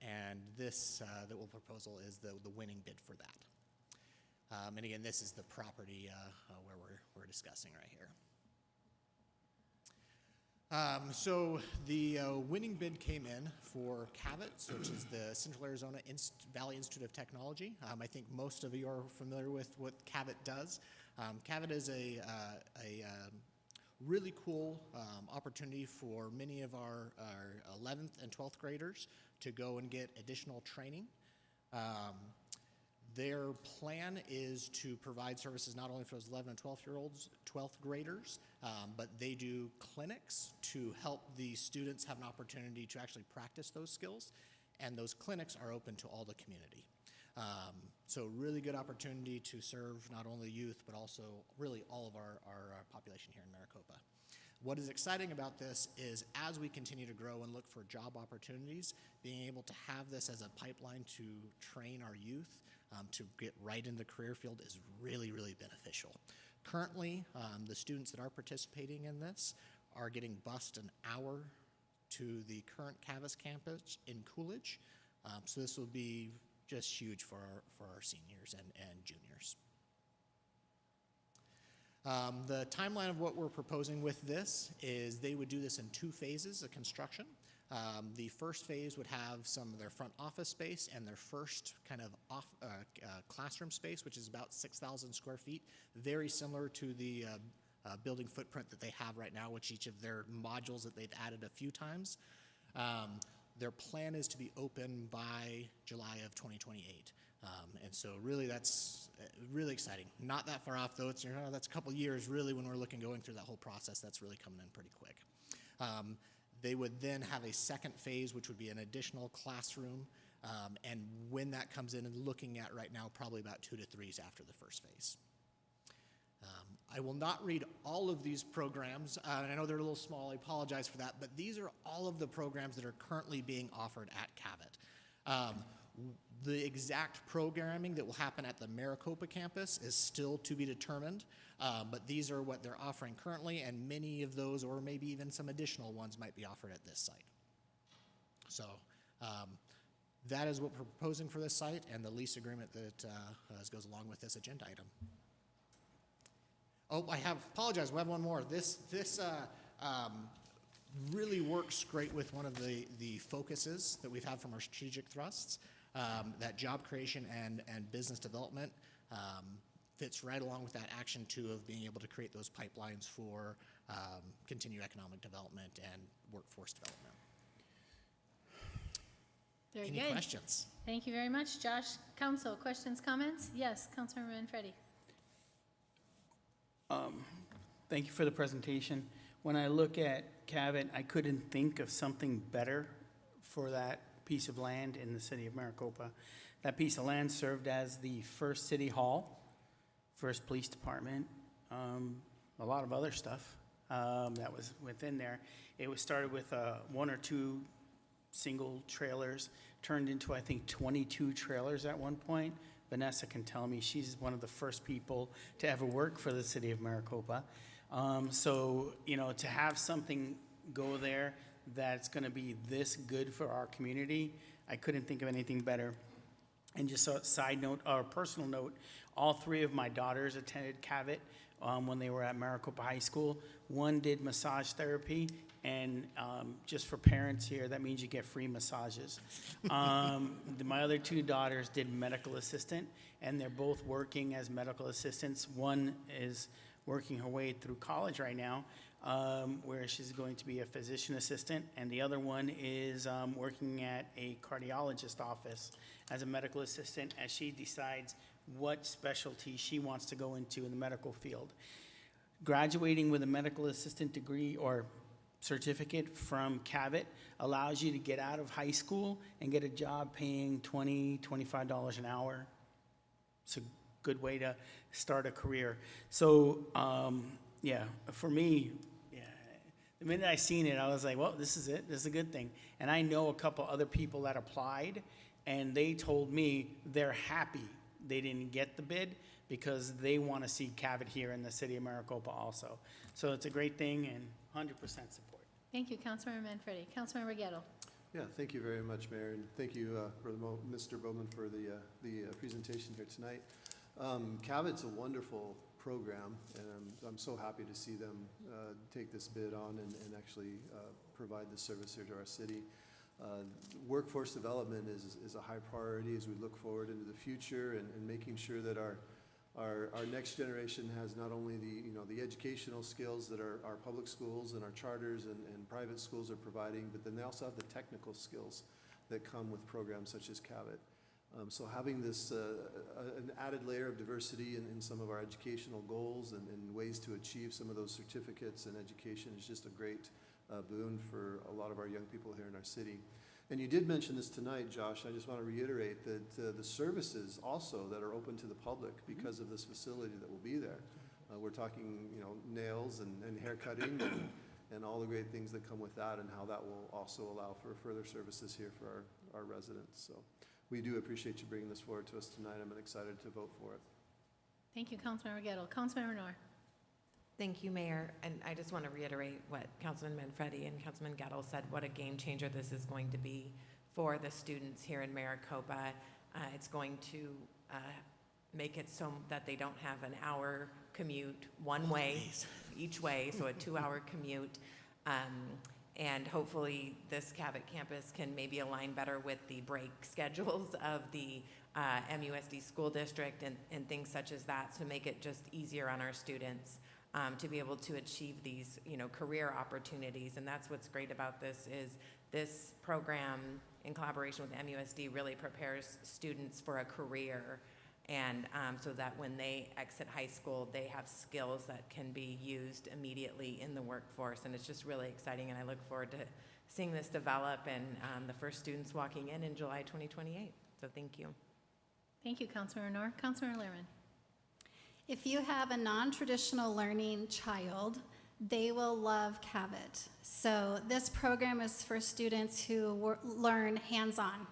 and this that we'll proposal is the winning bid for that. And again, this is the property where we're discussing right here. So the winning bid came in for CAVIT, which is the Central Arizona Valley Institute of Technology. I think most of you are familiar with what CAVIT does. CAVIT is a really cool opportunity for many of our 11th and 12th graders to go and get additional training. Their plan is to provide services not only for those 11 and 12th graders, but they do clinics to help the students have an opportunity to actually practice those skills, and those clinics are open to all the community. So really good opportunity to serve not only youth, but also really all of our population here in Maricopa. What is exciting about this is as we continue to grow and look for job opportunities, being able to have this as a pipeline to train our youth to get right in the career field is really, really beneficial. Currently, the students that are participating in this are getting bused an hour to the current Cavis campus in Coolidge. So this will be just huge for our seniors and juniors. The timeline of what we're proposing with this is they would do this in 2 phases of construction. The first phase would have some of their front office space and their first kind of classroom space, which is about 6,000 square feet, very similar to the building footprint that they have right now, which each of their modules that they've added a few times. Their plan is to be open by July of 2028. And so really that's really exciting. Not that far off though, it's, that's a couple years really when we're going through that whole process. That's really coming in pretty quick. They would then have a second phase, which would be an additional classroom. And when that comes in and looking at right now, probably about 2 to 3 after the first phase. I will not read all of these programs. I know they're a little small, I apologize for that, but these are all of the programs that are currently being offered at Cabot. The exact programming that will happen at the Maricopa campus is still to be determined, but these are what they're offering currently, and many of those, or maybe even some additional ones, might be offered at this site. So that is what we're proposing for this site and the lease agreement that goes along with this agenda item. Oh, apologize, we have one more. This really works great with one of the focuses that we've had from our strategic thrusts. That job creation and business development fits right along with that action too of being able to create those pipelines for continued economic development and workforce development. Very Any good. questions? Thank you very much, Josh. Council, questions, comments? Yes, Councilmember Manfredi. Thank you for the presentation. When I look at Cabot, I couldn't think of something better for that piece of land in the city of Maricopa. That piece of land served as the first city hall, first police department, a lot of other stuff that was within there. It was started with 1 or 2 single trailers, turned into I think 22 trailers at one point. Vanessa can tell me, she's one of the first people to ever work for the city of Maricopa. So, to have something go there that's going to be this good for our community, I couldn't think of anything better. And just a side note, or a personal note, all 3 of my daughters attended Cabot when they were at Maricopa High School. One did massage therapy, and just for parents here, that means you get free massages. My other 2 daughters did medical assistant, and they're both working as medical assistants. One is working her way through college right now, where she's going to be a physician assistant, and the other one is working at a cardiologist office as a medical assistant as she decides what specialty she wants to go into in the medical field. Graduating with a medical assistant degree or certificate from Cabot allows you to get out of high school and get a job paying $20, $25 an hour. It's a good way to start a career. So, for me, the minute I seen it, I was like, well, this is it. This is a good thing. And I know a couple other people that applied, and they told me they're happy they didn't get the bid because they want to see Cabot here in the city of Maricopa also. So it's a great thing and 100% support. Thank you, Councilmember Manfredi. Councilmember Gettle. Yeah, thank you very much, Mayor, and thank you, Mr. Bowman, for the presentation here tonight. Cabot's a wonderful program, and I'm so happy to see them take this bid on and actually provide this service here to our city. Workforce development is a high priority as we look forward into the future and making sure that our next generation has not only the educational skills that our public schools and our charters and private schools are providing, but then they also have the technical skills that come with programs such as Cabot. So having this an added layer of diversity in some of our educational goals and ways to achieve some of those certificates and education is just a great boon for a lot of our young people here in our city. And you did mention this tonight, Josh. I just want to reiterate that the services also that are open to the public because of this facility that will be there. We're talking, nails and hair cutting and all the great things that come with that, and how that will also allow for further services here for our residents. So we do appreciate you bringing this forward to us tonight. I'm excited to vote for it. Thank you, Councilmember Gettle. Councilmember Noor. Thank you, Mayor. And I just want to reiterate what Councilman Manfredi and Councilman Gettle said, what a game changer this is going to be for the students here in Maricopa. It's going to make it so that they don't have an hour commute one way, each way, so a 2-hour commute. And hopefully this Cabot campus can maybe align better with the break schedules of the MUSD school district and things such as that, to make it just easier on our students to be able to achieve these, career opportunities. And that's what's great about this, is this program in collaboration with MUSD really prepares students for a career, and so that when they exit high school, they have skills that can be used immediately in the workforce. And it's just really exciting, and I look forward to seeing this develop and the first students walking in July 2028. So thank you. Thank you, Councilmember Knorr. Councilmember Lehrman. If you have a non-traditional learning child, they will love Cabot. So this program is for students who learn hands-on.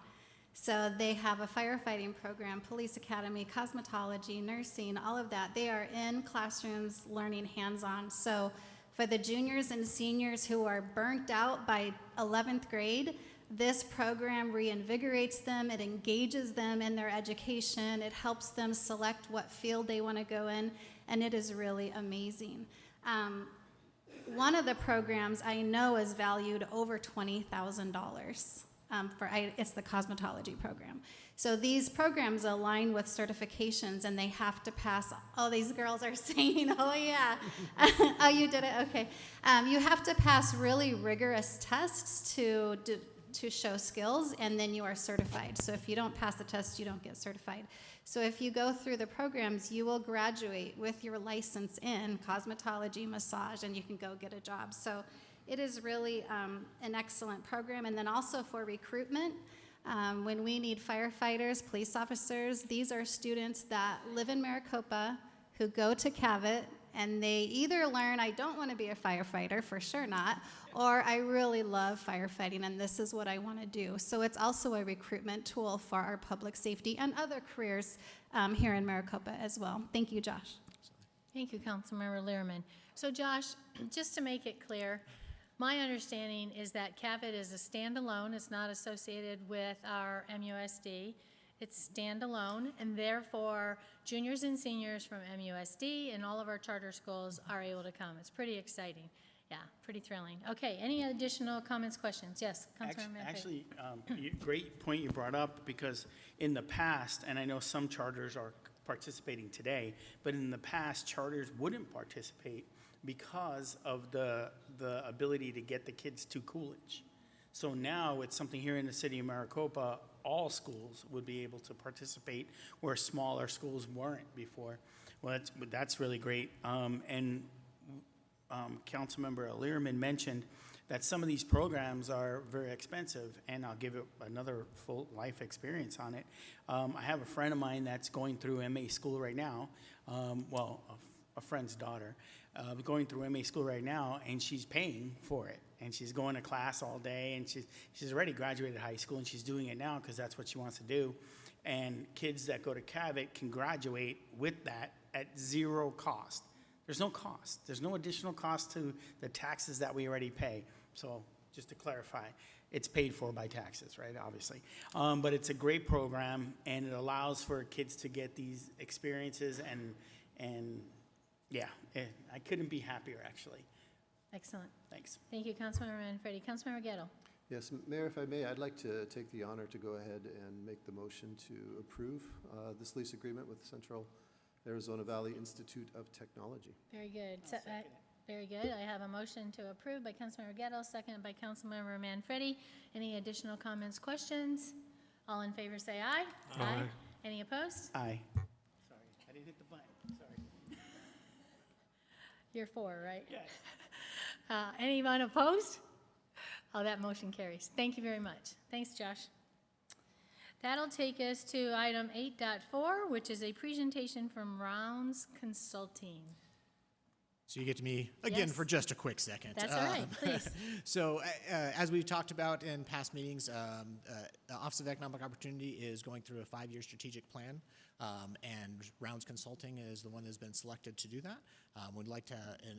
So they have a firefighting program, police academy, cosmetology, nursing, all of that. They are in classrooms learning hands-on. So for the juniors and seniors who are burnt out by 11th grade, this program reinvigorates them, it engages them in their education, it helps them select what field they want to go in, and it is really amazing. One of the programs I know is valued over $20,000. It's the cosmetology program. So these programs align with certifications, and they have to pass. Oh, these girls are saying, oh yeah. Oh, you did it, okay. You have to pass really rigorous tests to show skills, and then you are certified. So if you don't pass the test, you don't get certified. So if you go through the programs, you will graduate with your license in cosmetology, massage, and you can go get a job. So it is really an excellent program. And then also for recruitment, when we need firefighters, police officers, these are students that live in Maricopa who go to Cabot, and they either learn, I don't want to be a firefighter, for sure not, or I really love firefighting and this is what I want to do. So it's also a recruitment tool for our public safety and other careers here in Maricopa as well. Thank you, Josh. Thank you, Councilmember Lehrman. So Josh, just to make it clear, my understanding is that Cabot is a standalone. It's not associated with our MUSD. It's standalone, and therefore juniors and seniors from MUSD and all of our charter schools are able to come. It's pretty exciting. Yeah, pretty thrilling. Okay, any additional comments, questions? Yes, Councilmember Manfred. Actually, great point you brought up, because in the past, and I know some charters are participating today, but in the past, charters wouldn't participate because of the ability to get the kids to Coolidge. So now it's something here in the city of Maricopa, all schools would be able to participate where smaller schools weren't before. Well, that's really great. Councilmember Lehrman mentioned that some of these programs are very expensive, and I'll give it another full life experience on it. I have a friend of mine that's going through MA school right now, a friend's daughter, going through MA school right now, and she's paying for it. And she's going to class all day, and she's already graduated high school, and she's doing it now because that's what she wants to do. And kids that go to Cabot can graduate with that at zero cost. There's no cost. There's no additional cost to the taxes that we already pay. So just to clarify, it's paid for by taxes, right, obviously. But it's a great program, and it allows for kids to get these experiences, and yeah, I couldn't be happier, actually. Excellent. Thanks. Thank you, Councilmember Manfredi. Councilmember Gettle. Yes, Mayor, if I may, I'd like to take the honor to go ahead and make the motion to approve this lease agreement with Central Arizona Valley Institute of Technology. Very good. Very good. I have a motion to approve by Councilmember Gettle, seconded by Councilmember Manfredi. Any additional comments, questions? All in favor say aye. Aye. Any opposed? Aye. Sorry, I didn't hit the button. Sorry. You're for, right? Yes. Anyone opposed? Oh, that motion carries. Thank you very much. Thanks, Josh. That'll take us to item 8.4, which is a presentation from Rounds Consulting. So you get to me again Yes. for just a quick second. That's all right, please. So as we've talked about in past meetings, the Office of Economic Opportunity is going through a 5-year strategic plan, and Rounds Consulting is the one that's been selected to do that. We'd like to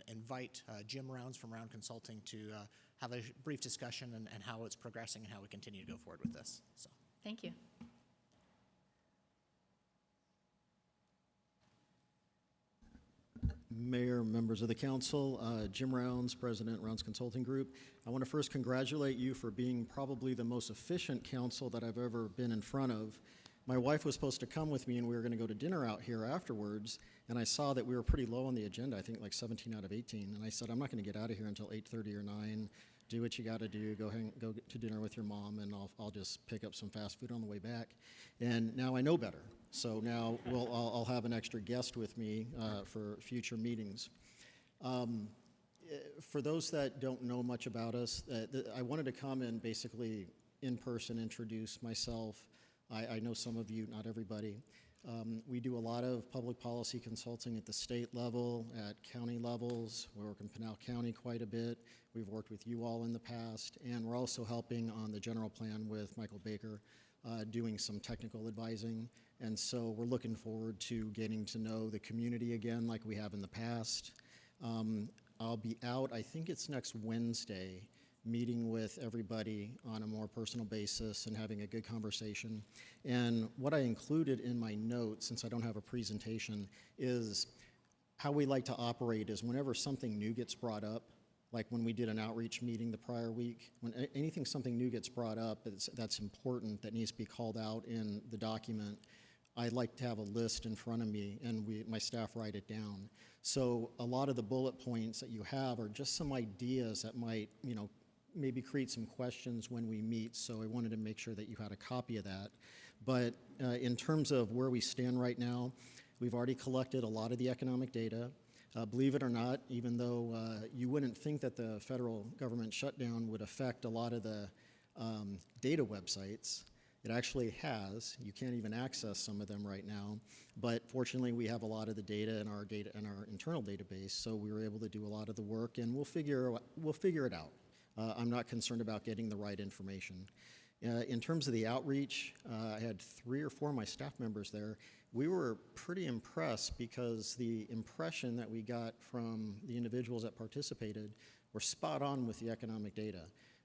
invite Jim Rounds from Round Consulting to have a brief discussion and how it's progressing and how we continue to go forward with this. So. Thank you. Mayor, members of the council, Jim Rounds, President, Rounds Consulting Group. I want to first congratulate you for being probably the most efficient council that I've ever been in front of. My wife was supposed to come with me and we were going to go to dinner out here afterwards, and I saw that we were pretty low on the agenda, I think like 17 out of 18, and I said, I'm not going to get out of here until 8:30 or 9. Do what you got to do, go to dinner with your mom, and I'll just pick up some fast food on the way back. And now I know better. So now I'll have an extra guest with me for future meetings. For those that don't know much about us, I wanted to come and basically in person introduce myself. I know some of you, not everybody. We do a lot of public policy consulting at the state level, at county levels. We work in Pinal County quite a bit. We've worked with you all in the past, and we're also helping on the general plan with Michael Baker, doing some technical advising. And so we're looking forward to getting to know the community again like we have in the past. I'll be out, I think it's next Wednesday, meeting with everybody on a more personal basis and having a good conversation. And what I included in my notes, since I don't have a presentation, is how we like to operate is whenever something new gets brought up, like when we did an outreach meeting the prior week, when something new gets brought up that's important, that needs to be called out in the document, I like to have a list in front of me and my staff write it down. So a lot of the bullet points that you have are just some ideas that might, maybe create some questions when we meet, so I wanted to make sure that you had a copy of that. But in terms of where we stand right now, we've already collected a lot of the economic data. Believe it or not, even though you wouldn't think that the federal government shutdown would affect a lot of the data websites, it actually has. You can't even access some of them right now, but fortunately we have a lot of the data in our internal database, so we were able to do a lot of the work, and we'll figure it out. I'm not concerned about getting the right information. In terms of the outreach, I had 3 or 4 of my staff members there. We were pretty impressed because the impression that we got from the individuals that participated were spot on with the economic data.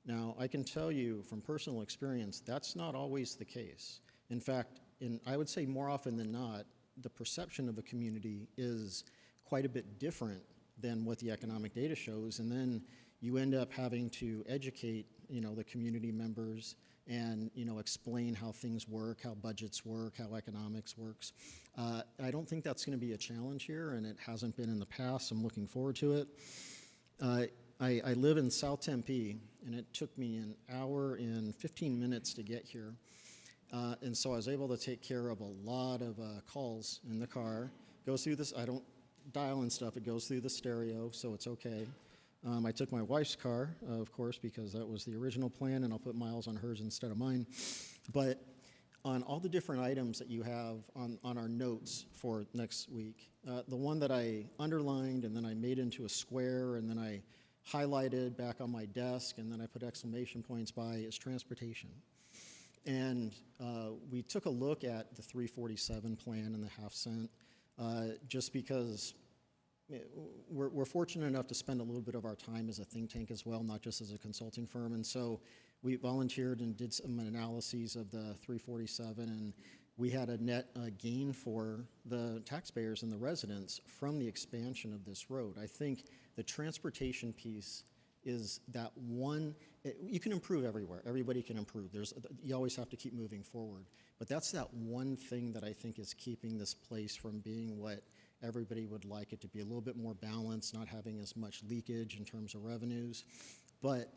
Now, I can tell you from personal experience, that's not always the case. In fact, I would say more often than not, the perception of a community is quite a bit different than what the economic data shows, and then you end up having to educate, the community members and, explain how things work, how budgets work, how economics works. I don't think that's going to be a challenge here, and it hasn't been in the past. I'm looking forward to it. I live in South Tempe, and it took me an hour and 15 minutes to get here. And so I was able to take care of a lot of calls in the car. Goes through this, I don't dial and stuff, it goes through the stereo, so it's okay. I took my wife's car, of course, because that was the original plan, and I'll put miles on hers instead of mine. But on all the different items that you have on our notes for next week, the one that I underlined and then I made into a square and then I highlighted back on my desk and then I put exclamation points by is transportation. And we took a look at the 347 plan and the half cent just because we're fortunate enough to spend a little bit of our time as a think tank as well, not just as a consulting firm. And so we volunteered and did some analyses of the 347, and we had a net gain for the taxpayers and the residents from the expansion of this road. I think the transportation piece is that one, you can improve everywhere. Everybody can improve. You always have to keep moving forward. But that's that one thing that I think is keeping this place from being what everybody would like it to be, a little bit more balanced, not having as much leakage in terms of revenues. But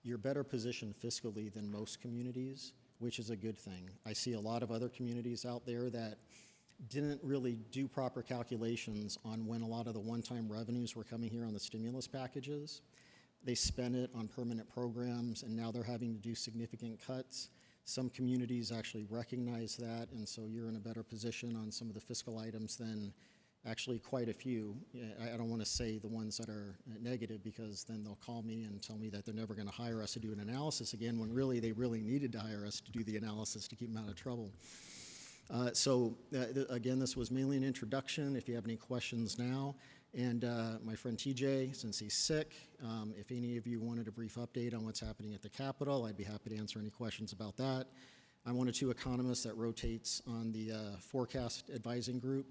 you're better positioned fiscally than most communities, which is a good thing. I see a lot of other communities out there that didn't really do proper calculations on when a lot of the one-time revenues were coming here on the stimulus packages. They spent it on permanent programs, and now they're having to do significant cuts. Some communities actually recognize that, and so you're in a better position on some of the fiscal items than actually quite a few. I don't want to say the ones that are negative, because then they'll call me and tell me that they're never going to hire us to do an analysis again, when really they really needed to hire us to do the analysis to keep them out of trouble. Again, this was mainly an introduction. If you have any questions now, and my friend TJ, since he's sick, if any of you wanted a brief update on what's happening at the Capitol, I'd be happy to answer any questions about that. I'm one of 2 economists that rotates on the forecast advising group.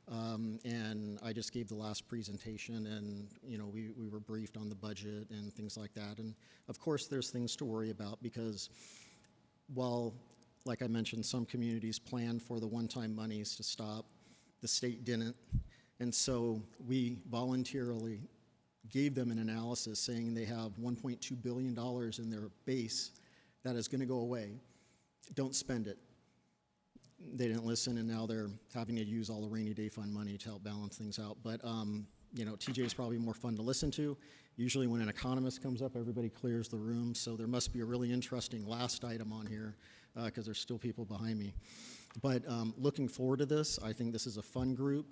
And I just gave the last presentation, and we were briefed on the budget and things like that. And of course, there's things to worry about because while, like I mentioned, some communities planned for the one-time monies to stop, the state didn't. And so we voluntarily gave them an analysis saying they have $1.2 billion in their base that is going to go away. Don't spend it. They didn't listen, and now they're having to use all the rainy day fund money to help balance things out. But TJ is probably more fun to listen to. Usually when an economist comes up, everybody clears the room. So there must be a really interesting last item on here because there's still people behind me. But looking forward to this, I think this is a fun group.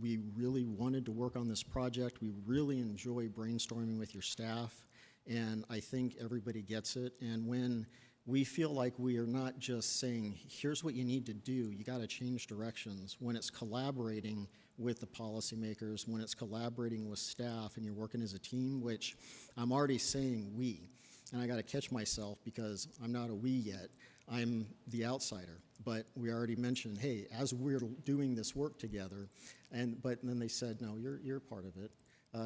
We really wanted to work on this project. We really enjoy brainstorming with your staff, and I think everybody gets it. And when we feel like we are not just saying, here's what you need to do, you got to change directions. When it's collaborating with the policymakers, when it's collaborating with staff and you're working as a team, which I'm already saying we, and I got to catch myself because I'm not a we yet. I'm the outsider. But we already mentioned, hey, as we're doing this work together, but then they said, no, you're part of it.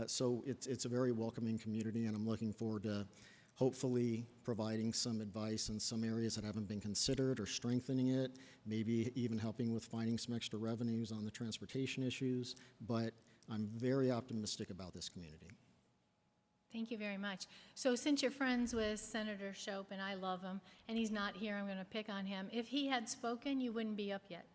So it's a very welcoming community, and I'm looking forward to hopefully providing some advice in some areas that haven't been considered or strengthening it, maybe even helping with finding some extra revenues on the transportation issues. But I'm very optimistic about this community. Thank you very much. So since you're friends with Senator Shope, and I love him, and he's not here, I'm going to pick on him. If he had spoken, you wouldn't be up yet.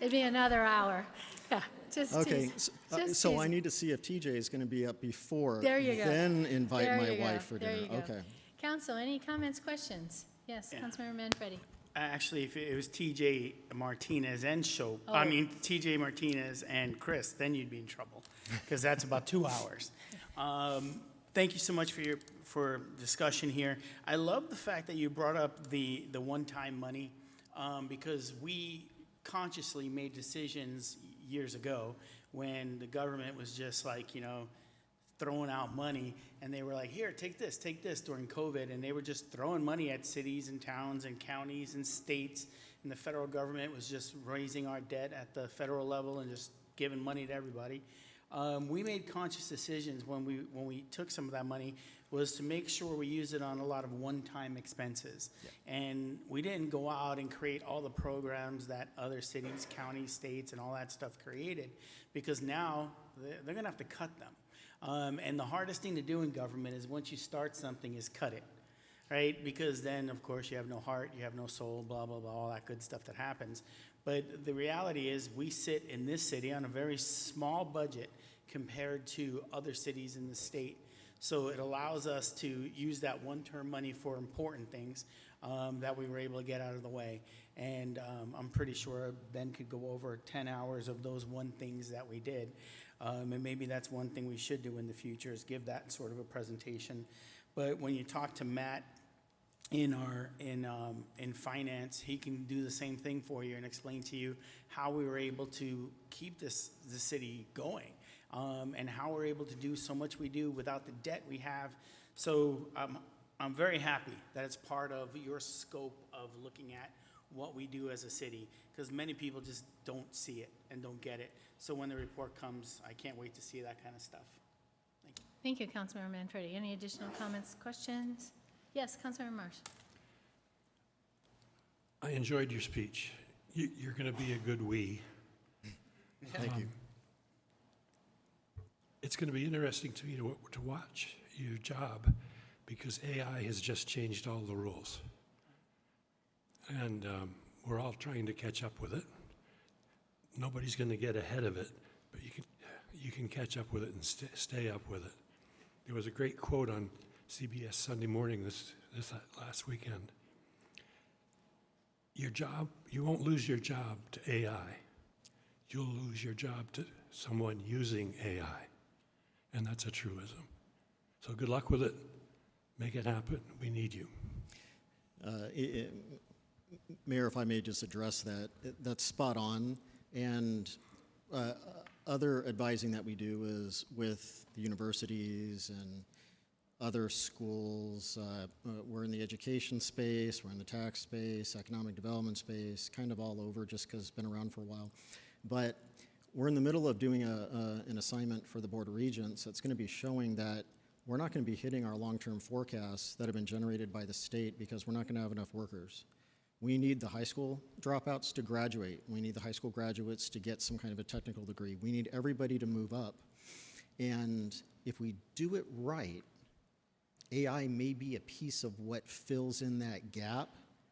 It'd be another hour. Yeah, just okay. So I teasing. need to see if TJ is going to be up before. There you go. Then invite There my you go. wife for There dinner. you go. Okay. Council, any comments, questions? Yes, Yeah. Councilmember Manfredi. Actually, if it was TJ Martinez and Shope, Oh. I mean TJ Martinez and Chris, then you'd be in trouble because that's about 2 hours. Thank you so much for discussion here. I love the fact that you brought up the one-time money because we consciously made decisions years ago when the government was just like, throwing out money, and they were like, here, take this during COVID, and they were just throwing money at cities and towns and counties and states, and the federal government was just raising our debt at the federal level and just giving money to everybody. We made conscious decisions when we took some of that money was to make sure we use it on a lot of one-time expenses. Yeah. And we didn't go out and create all the programs that other cities, counties, states, and all that stuff created, because now they're gonna have to cut them. And the hardest thing to do in government is once you start something is cut it, right? Because then, of course, you have no heart, you have no soul, blah, blah, blah, all that good stuff that happens. But the reality is we sit in this city on a very small budget compared to other cities in the state. So it allows us to use that one-term money for important things that we were able to get out of the way. And I'm pretty sure Ben could go over 10 hours of those one things that we did. And maybe that's one thing we should do in the future is give that sort of a presentation. But when you talk to Matt in finance, he can do the same thing for you and explain to you how we were able to keep the city going. And how we're able to do so much we do without the debt we have. So I'm very happy that it's part of your scope of looking at what we do as a city, because many people just don't see it and don't get it. So when the report comes, I can't wait to see that kind of stuff. Thank you. Thank you, Councilmember Manfredi. Any additional comments, questions? Yes, Councilmember Marsh. I enjoyed your speech. You're going to be a good we. Thank you. It's going to be interesting to me to watch your job because AI has just changed all the rules. And we're all trying to catch up with it. Nobody's going to get ahead of it, but you can catch up with it and stay up with it. There was a great quote on CBS Sunday Morning this last weekend. Your job, you won't lose your job to AI. You'll lose your job to someone using AI. And that's a truism. So good luck with it. Make it happen. We need you. Mayor, if I may just address that, that's spot on. And other advising that we do is with the universities and other schools. We're in the education space, we're in the tax space, economic development space, kind of all over just because it's been around for a while. But we're in the middle of doing an assignment for the Board of Regents that's going to be showing that we're not going to be hitting our long-term forecasts that have been generated by the state because we're not going to have enough workers. We need the high school dropouts to graduate. We need the high school graduates to get some kind of a technical degree. We need everybody to move up. And if we do it right, AI may be a piece of what fills in that gap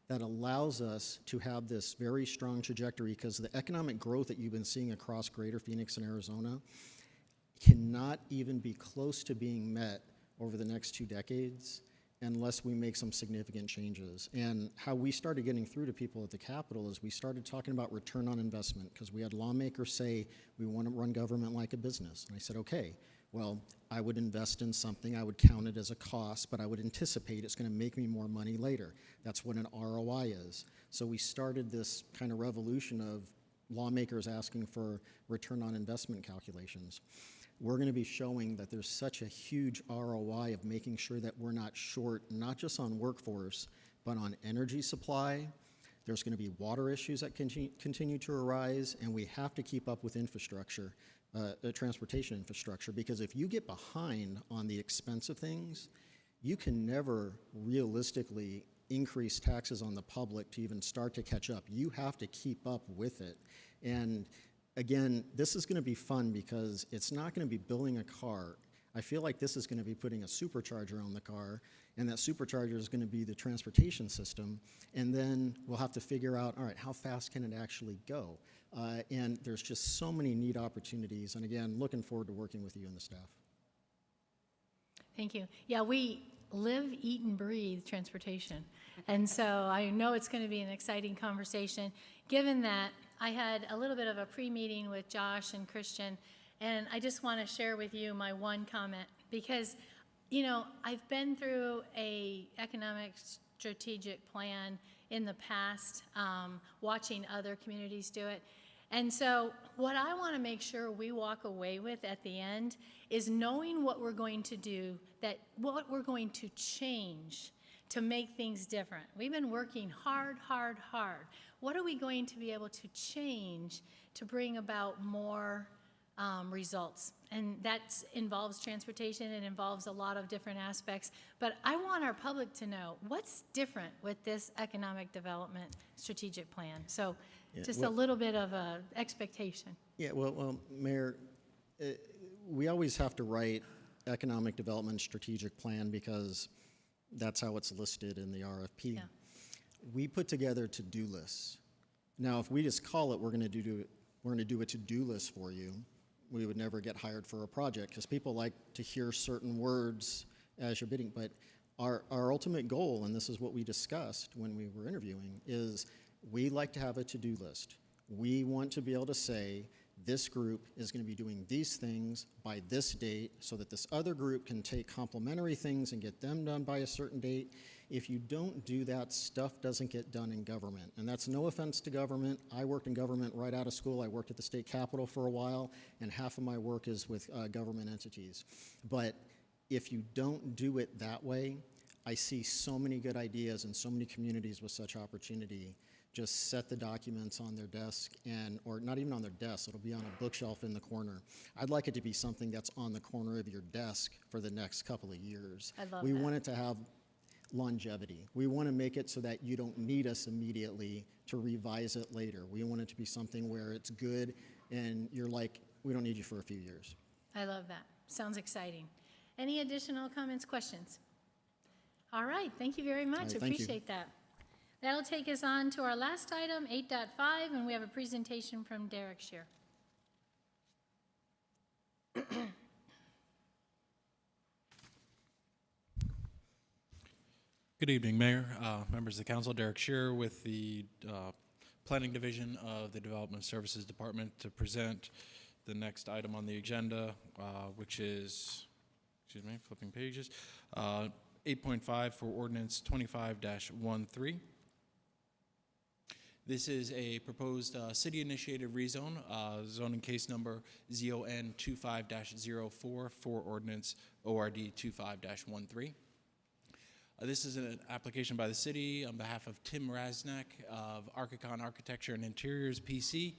that allows us to have this very strong trajectory, because the economic growth that you've been seeing across greater Phoenix and Arizona cannot even be close to being met over the next 2 decades unless we make some significant changes. And how we started getting through to people at the Capitol is we started talking about return on investment, because we had lawmakers say, we want to run government like a business. And I said, okay, well, I would invest in something, I would count it as a cost, but I would anticipate it's going to make me more money later. That's what an ROI is. So we started this kind of revolution of lawmakers asking for return on investment calculations. We're going to be showing that there's such a huge ROI of making sure that we're not short, not just on workforce, but on energy supply. There's going to be water issues that continue to arise, and we have to keep up with infrastructure, transportation infrastructure, because if you get behind on the expensive things, you can never realistically increase taxes on the public to even start to catch up. You have to keep up with it. And again, this is going to be fun because it's not going to be building a car. I feel like this is going to be putting a supercharger on the car, and that supercharger is going to be the transportation system, and then we'll have to figure out, all right, how fast can it actually go? And there's just so many neat opportunities, and again, looking forward to working with you and the staff. Thank you. Yeah, we live, eat, and breathe transportation. And so I know it's going to be an exciting conversation, given that I had a little bit of a pre-meeting with Josh and Christian, and I just want to share with you my one comment, because, you know, I've been through a economic strategic plan in the past, watching other communities do it. And so what I want to make sure we walk away with at the end is knowing what we're going to do, that what we're going to change to make things different. We've been working hard, hard, hard. What are we going to be able to change to bring about more results? And that involves transportation, it involves a lot of different aspects. But I want our public to know what's different with this economic development strategic plan. So just a little bit of a expectation. Yeah, well, Mayor, we always have to write economic development strategic plan because that's how it's listed in the RFP. Yeah. We put together to-do lists. Now, if we just call it, we're going to do a to-do list for you, we would never get hired for a project, because people like to hear certain words as you're bidding. But our ultimate goal, and this is what we discussed when we were interviewing, is we like to have a to-do list. We want to be able to say, this group is going to be doing these things by this date so that this other group can take complementary things and get them done by a certain date. If you don't do that, stuff doesn't get done in government. And that's no offense to government. I worked in government right out of school. I worked at the state capitol for a while, and half of my work is with government entities. But if you don't do it that way, I see so many good ideas and so many communities with such opportunity just set the documents on their desk, or not even on their desk, it'll be on a bookshelf in the corner. I'd like it to be something that's on the corner of your desk for the next couple of years. I love we that. want it to have longevity. We want to make it so that you don't need us immediately to revise it later. We want it to be something where it's good and you're like, we don't need you for a few years. I love that. Sounds exciting. Any additional comments, questions? All right, thank you very much. All right, thank you. Appreciate that. That'll take us on to our last item, 8.5, and we have a presentation from Derek Shear. Good evening, Mayor, members of the council. Derek Shear with the Planning Division of the Development Services Department to present the next item on the agenda, which is, excuse me, flipping pages, 8.5 for Ordinance 25-13. This is a proposed city-initiated rezone, zoning case number ZON 25-04 for Ordinance ORD 25-13. This is an application by the city on behalf of Tim Rasnack of Archicon Architecture and Interiors, PC,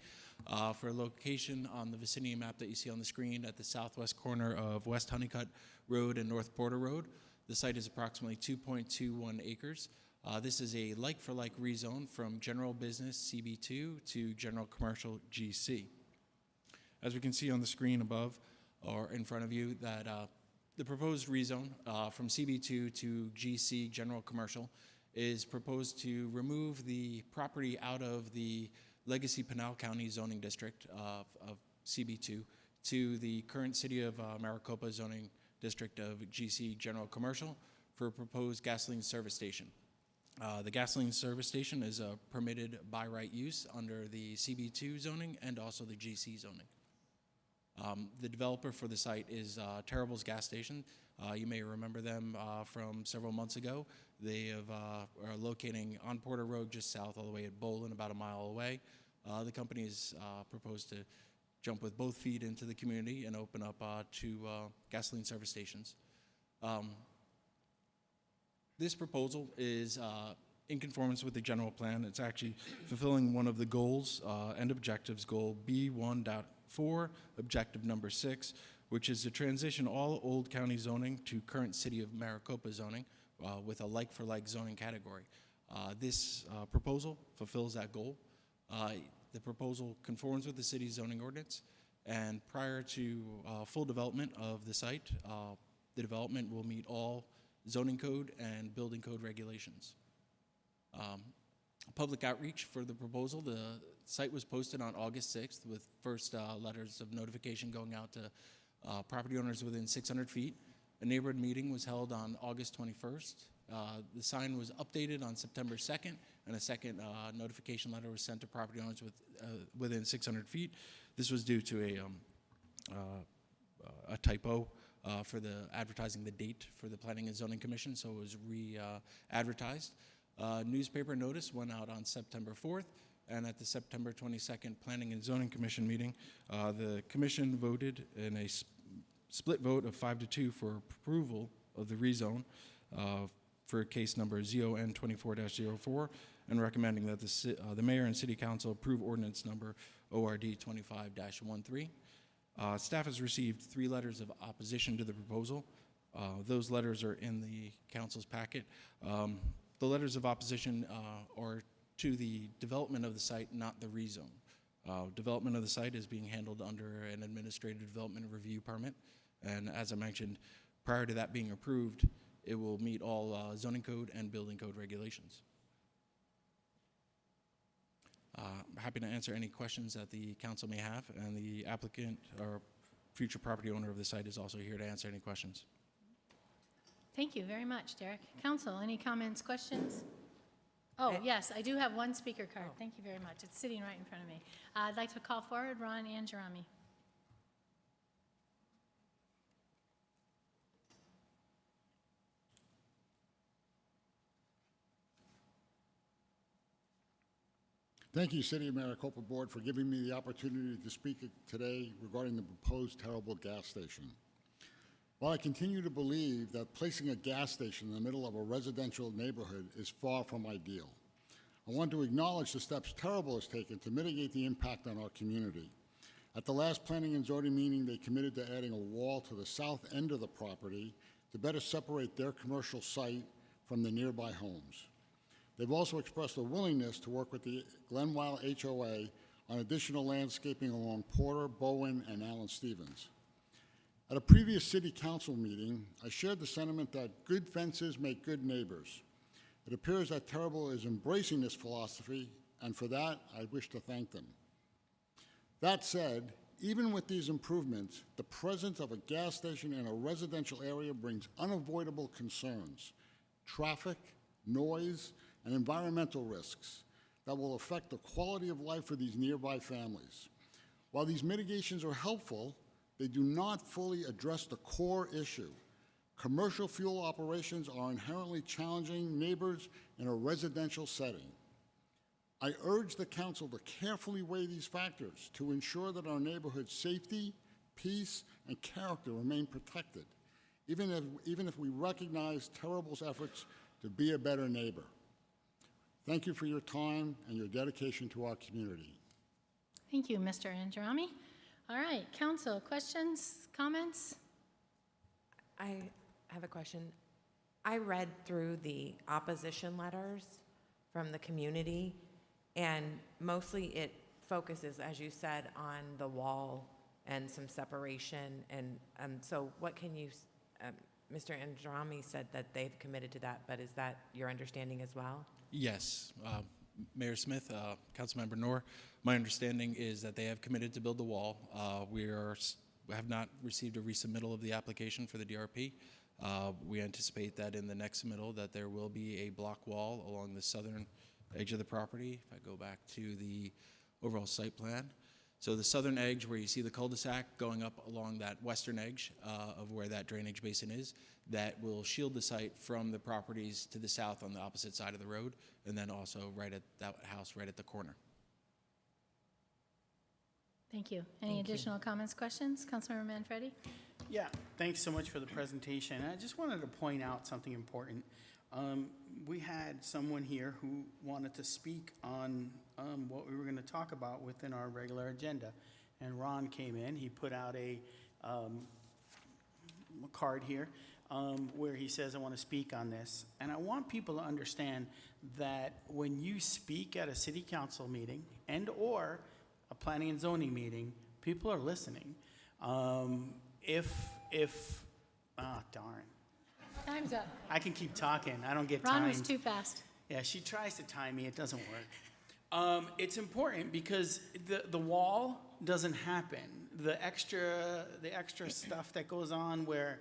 for a location on the vicinity map that you see on the screen at the southwest corner of West Honeycutt Road and North Porter Road. The site is approximately 2.21 acres. This is a like-for-like rezone from general business CB2 to general commercial GC. As we can see on the screen above or in front of you, that the proposed rezone from CB2 to GC general commercial is proposed to remove the property out of the legacy Pinal County zoning district of CB2 to the current city of Maricopa zoning district of GC general commercial for a proposed gasoline service station. The gasoline service station is a permitted by right use under the CB2 zoning and also the GC zoning. The developer for the site is Terrible's Gas Station. You may remember them from several months ago. They are locating on Porter Road just south all the way at Bolin, about a mile away. The company is proposed to jump with both feet into the community and open up two gasoline service stations. This proposal is in conformance with the general plan. It's actually fulfilling one of the goals and objectives, goal B1.4, objective number 6, which is to transition all old county zoning to current city of Maricopa zoning with a like-for-like zoning category. This proposal fulfills that goal. The proposal conforms with the city's zoning ordinance, and prior to full development of the site, the development will meet all zoning code and building code regulations. Public outreach for the proposal, the site was posted on August 6th with first letters of notification going out to property owners within 600 feet. A neighborhood meeting was held on August 21st. The sign was updated on September 2nd, and a second notification letter was sent to property owners within 600 feet. This was due to a typo for the advertising the date for the Planning and Zoning Commission, so it was re-advertised. Newspaper notice went out on September 4th, and at the September 22nd Planning and Zoning Commission meeting, the commission voted in a split vote of 5-2 for approval of the rezone for case number ZON 24-04, and recommending that the mayor and city council approve ordinance number ORD 25-13. Staff has received 3 letters of opposition to the proposal. Those letters are in the council's packet. The letters of opposition are to the development of the site, not the rezone. Development of the site is being handled under an administrative development review permit, and as I mentioned, prior to that being approved, it will meet all zoning code and building code regulations. Happy to answer any questions that the council may have, and the applicant or future property owner of the site is also here to answer any questions. Thank you very much, Derek. Council, any comments, questions? Oh, yes, I do have one speaker card. Thank you very much. It's sitting right in front of me. I'd like to call forward Ron Angerami. Thank you, City of Maricopa Board, for giving me the opportunity to speak today regarding the proposed Terrible gas station. While I continue to believe that placing a gas station in the middle of a residential neighborhood is far from ideal, I want to acknowledge the steps Terrible has taken to mitigate the impact on our community. At the last Planning and Zoning meeting, they committed to adding a wall to the south end of the property to better separate their commercial site from the nearby homes. They've also expressed a willingness to work with the Glenwile HOA on additional landscaping along Porter, Bowen, and Allen Stevens. At a previous city council meeting, I shared the sentiment that good fences make good neighbors. It appears that Terrible is embracing this philosophy, and for that, I wish to thank them. That said, even with these improvements, the presence of a gas station in a residential area brings unavoidable concerns: traffic, noise, and environmental risks that will affect the quality of life for these nearby families. While these mitigations are helpful, they do not fully address the core issue. Commercial fuel operations are inherently challenging neighbors in a residential setting. I urge the council to carefully weigh these factors to ensure that our neighborhood's safety, peace, and character remain protected, even if we recognize Terrible's efforts to be a better neighbor. Thank you for your time and your dedication to our community. Thank you, Mr. Anjarami. All right, council, questions, comments? I have a question. I read through the opposition letters from the community, and mostly it focuses, as you said, on the wall and some separation. And so what can you, Mr. Andrami said that they've committed to that, but is that your understanding as well? Yes. Mayor Smith, Councilmember Noor, my understanding is that they have committed to build the wall. We have not received a resubmittal of the application for the DRP. We anticipate that in the next submittal that there will be a block wall along the southern edge of the property. If I go back to the overall site plan. So the southern edge where you see the cul-de-sac going up along that western edge of where that drainage basin is, that will shield the site from the properties to the south on the opposite side of the road, and then also right at that house right at the corner. Thank you. Any additional comments, questions? Councilmember Manfredi? Yeah, thanks so much for the presentation. I just wanted to point out something important. We had someone here who wanted to speak on what we were going to talk about within our regular agenda. And Ron came in, he put out a card here where he says, I want to speak on this. And I want people to understand that when you speak at a city council meeting and or a planning and zoning meeting, people are listening. Darn. Time's up. I can keep talking. I don't get Ron timed. was too fast. Yeah, she tries to time me. It doesn't work. It's important because the wall doesn't happen. The extra stuff that goes on where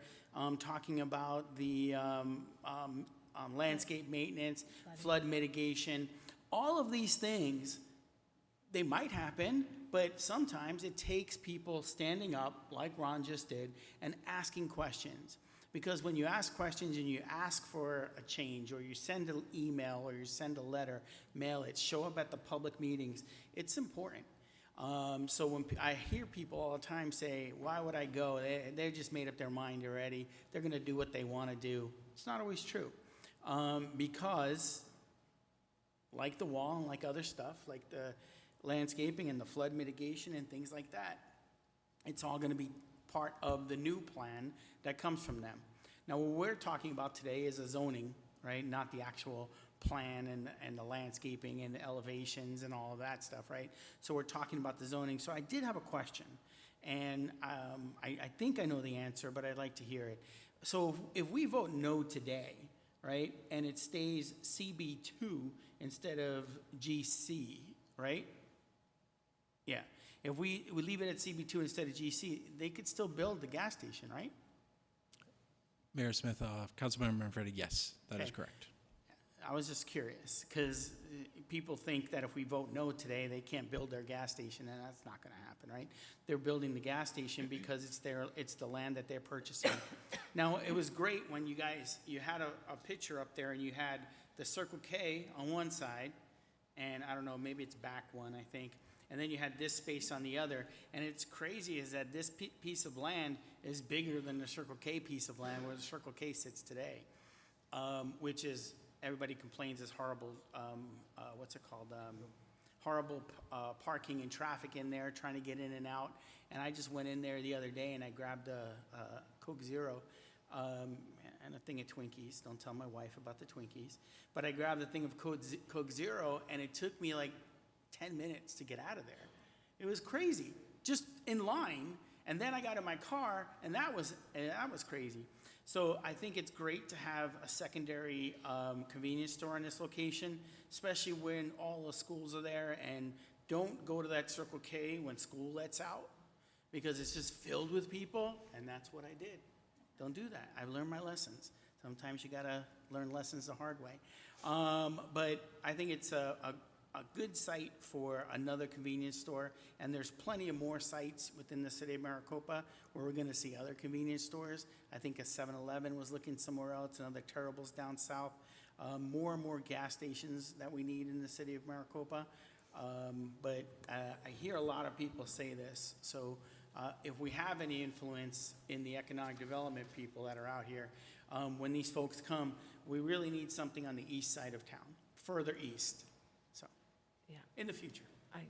talking about the landscape maintenance, flood mitigation, all of these things, they might happen, but sometimes it takes people standing up, like Ron just did, and asking questions. Because when you ask questions and you ask for a change, or you send an email, or you send a letter, mail it, show up at the public meetings, it's important. So when I hear people all the time say, why would I go? They just made up their mind already. They're going to do what they want to do. It's not always true. Because like the wall and like other stuff, like the landscaping and the flood mitigation and things like that, it's all going to be part of the new plan that comes from them. Now, what we're talking about today is a zoning, right? Not the actual plan and the landscaping and the elevations and all of that stuff, right? So we're talking about the zoning. So I did have a question, and I think I know the answer, but I'd like to hear it. So if we vote no today, right, and it stays CB2 instead of GC, right? Yeah. If we leave it at CB2 instead of GC, they could still build the gas station, right? Mayor Smith, Councilmember Manfredi, yes, that is correct. I was just curious, because people think that if we vote no today, they can't build their gas station, and that's not going to happen, right? They're building the gas station because it's the land that they're purchasing. Now, it was great when you had a picture up there, and you had the Circle K on one side, and I don't know, maybe it's back one, I think, and then you had this space on the other. And it's crazy is that this piece of land is bigger than the Circle K piece of land where the Circle K sits today, which is, everybody complains is horrible, horrible parking and traffic in there, trying to get in and out. And I just went in there the other day and I grabbed a Coke Zero and a thing of Twinkies. Don't tell my wife about the Twinkies. But I grabbed a thing of Coke Zero, and it took me like 10 minutes to get out of there. It was crazy, just in line. And then I got in my car, and that was crazy. So I think it's great to have a secondary convenience store in this location, especially when all the schools are there. And don't go to that Circle K when school lets out, because it's just filled with people, and that's what I did. Don't do that. I've learned my lessons. Sometimes you gotta learn lessons the hard way. But I think it's a good site for another convenience store, and there's plenty of more sites within the city of Maricopa where we're going to see other convenience stores. I think a 7-Eleven was looking somewhere else, another Terrible's down south. More and more gas stations that we need in the city of Maricopa. But I hear a lot of people say this, so if we have any influence in the economic development people that are out here, when these folks come, we really need something on the east side of town, further east. In the future.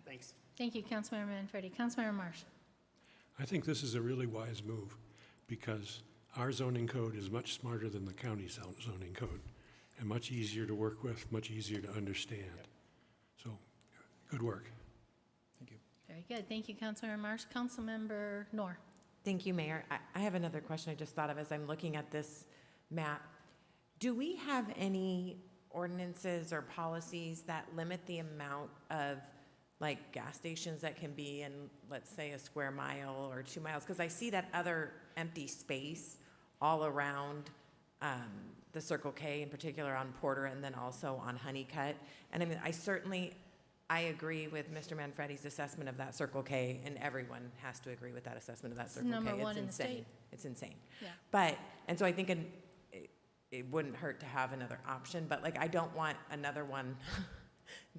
Thanks. Thank you, Councilmember Manfredi. Councilmember Marsh. I think this is a really wise move because our zoning code is much smarter than the county zoning code and much easier to work with, much easier to understand. So, good work. Thank you. Very good. Thank you, Councilmember Marsh. Councilmember Knorr. Thank you, Mayor. I have another question I just thought of as I'm looking at this map. Do we have any ordinances or policies that limit the amount of like gas stations that can be in, let's say, a square mile or 2 miles? Because I see that other empty space all around the Circle K, in particular on Porter, and then also on Honeycutt. And I mean, I agree with Mr. Manfredi's assessment of that Circle K, and everyone has to agree with that assessment of that Circle K. Number one It's in the insane. state. It's insane. Yeah. And so I think it wouldn't hurt to have another option, but like I don't want another one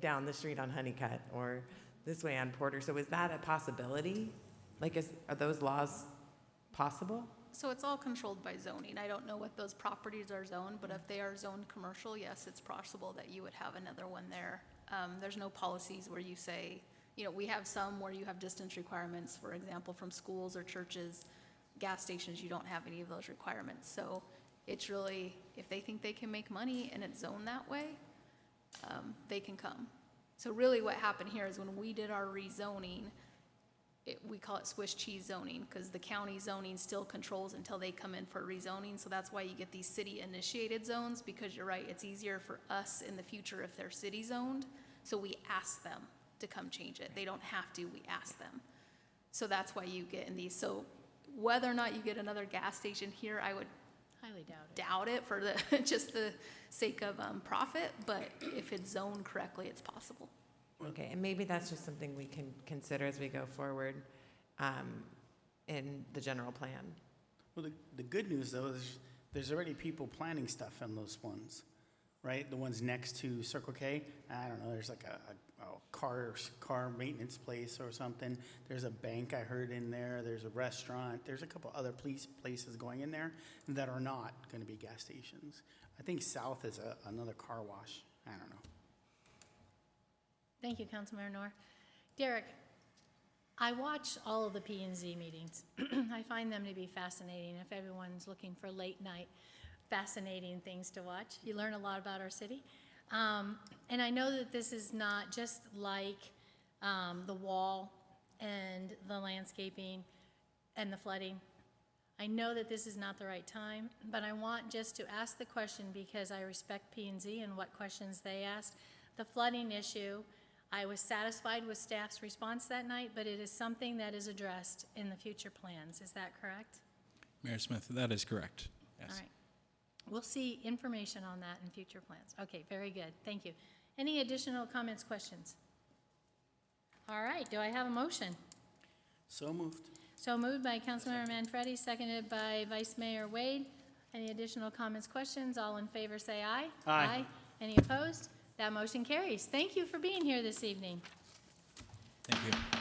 down the street on Honeycutt or this way on Porter. So is that a possibility? Like, are those laws possible? So it's all controlled by zoning. I don't know what those properties are zoned, but if they are zoned commercial, yes, it's possible that you would have another one there. There's no policies where you say, we have some where you have distance requirements, for example, from schools or churches. Gas stations, you don't have any of those requirements. So it's really, if they think they can make money and it's zoned that way, they can come. So really what happened here is when we did our rezoning, we call it Swiss cheese zoning because the county zoning still controls until they come in for rezoning. So that's why you get these city initiated zones, because you're right, it's easier for us in the future if they're city zoned. So we ask them to come change it. They don't have to, we ask them. So that's why you get in these. So whether or not you get another gas station here, I would highly doubt it for just the sake of profit, but if it's zoned correctly, it's possible. Okay, and maybe that's just something we can consider as we go forward in the general plan. Well, the good news, though, is there's already people planning stuff in those ones, right? The ones next to Circle K. I don't know, there's like a car maintenance place or something. There's a bank I heard in there. There's a restaurant. There's a couple other places going in there that are not going to be gas stations. I think south is another car wash. I don't know. Thank you, Councilmember Knorr. Derek, I watch all of the P&Z meetings. I find them to be fascinating. If everyone's looking for late night fascinating things to watch, you learn a lot about our city. And I know that this is not just like the wall and the landscaping and the flooding. I know that this is not the right time, but I want just to ask the question because I respect P&Z and what questions they asked. The flooding issue, I was satisfied with staff's response that night, but it is something that is addressed in the future plans. Is that correct? Mayor Smith, that is correct. Yes. All right. We'll see information on that in future plans. Okay, very good. Thank you. Any additional comments, questions? All right, do I have a motion? So moved. So moved by Councilmember Manfredi, seconded by Vice Mayor Wade. Any additional comments, questions? All in favor say aye. Aye. Any opposed? That motion carries. Thank you for being here this evening. Thank you.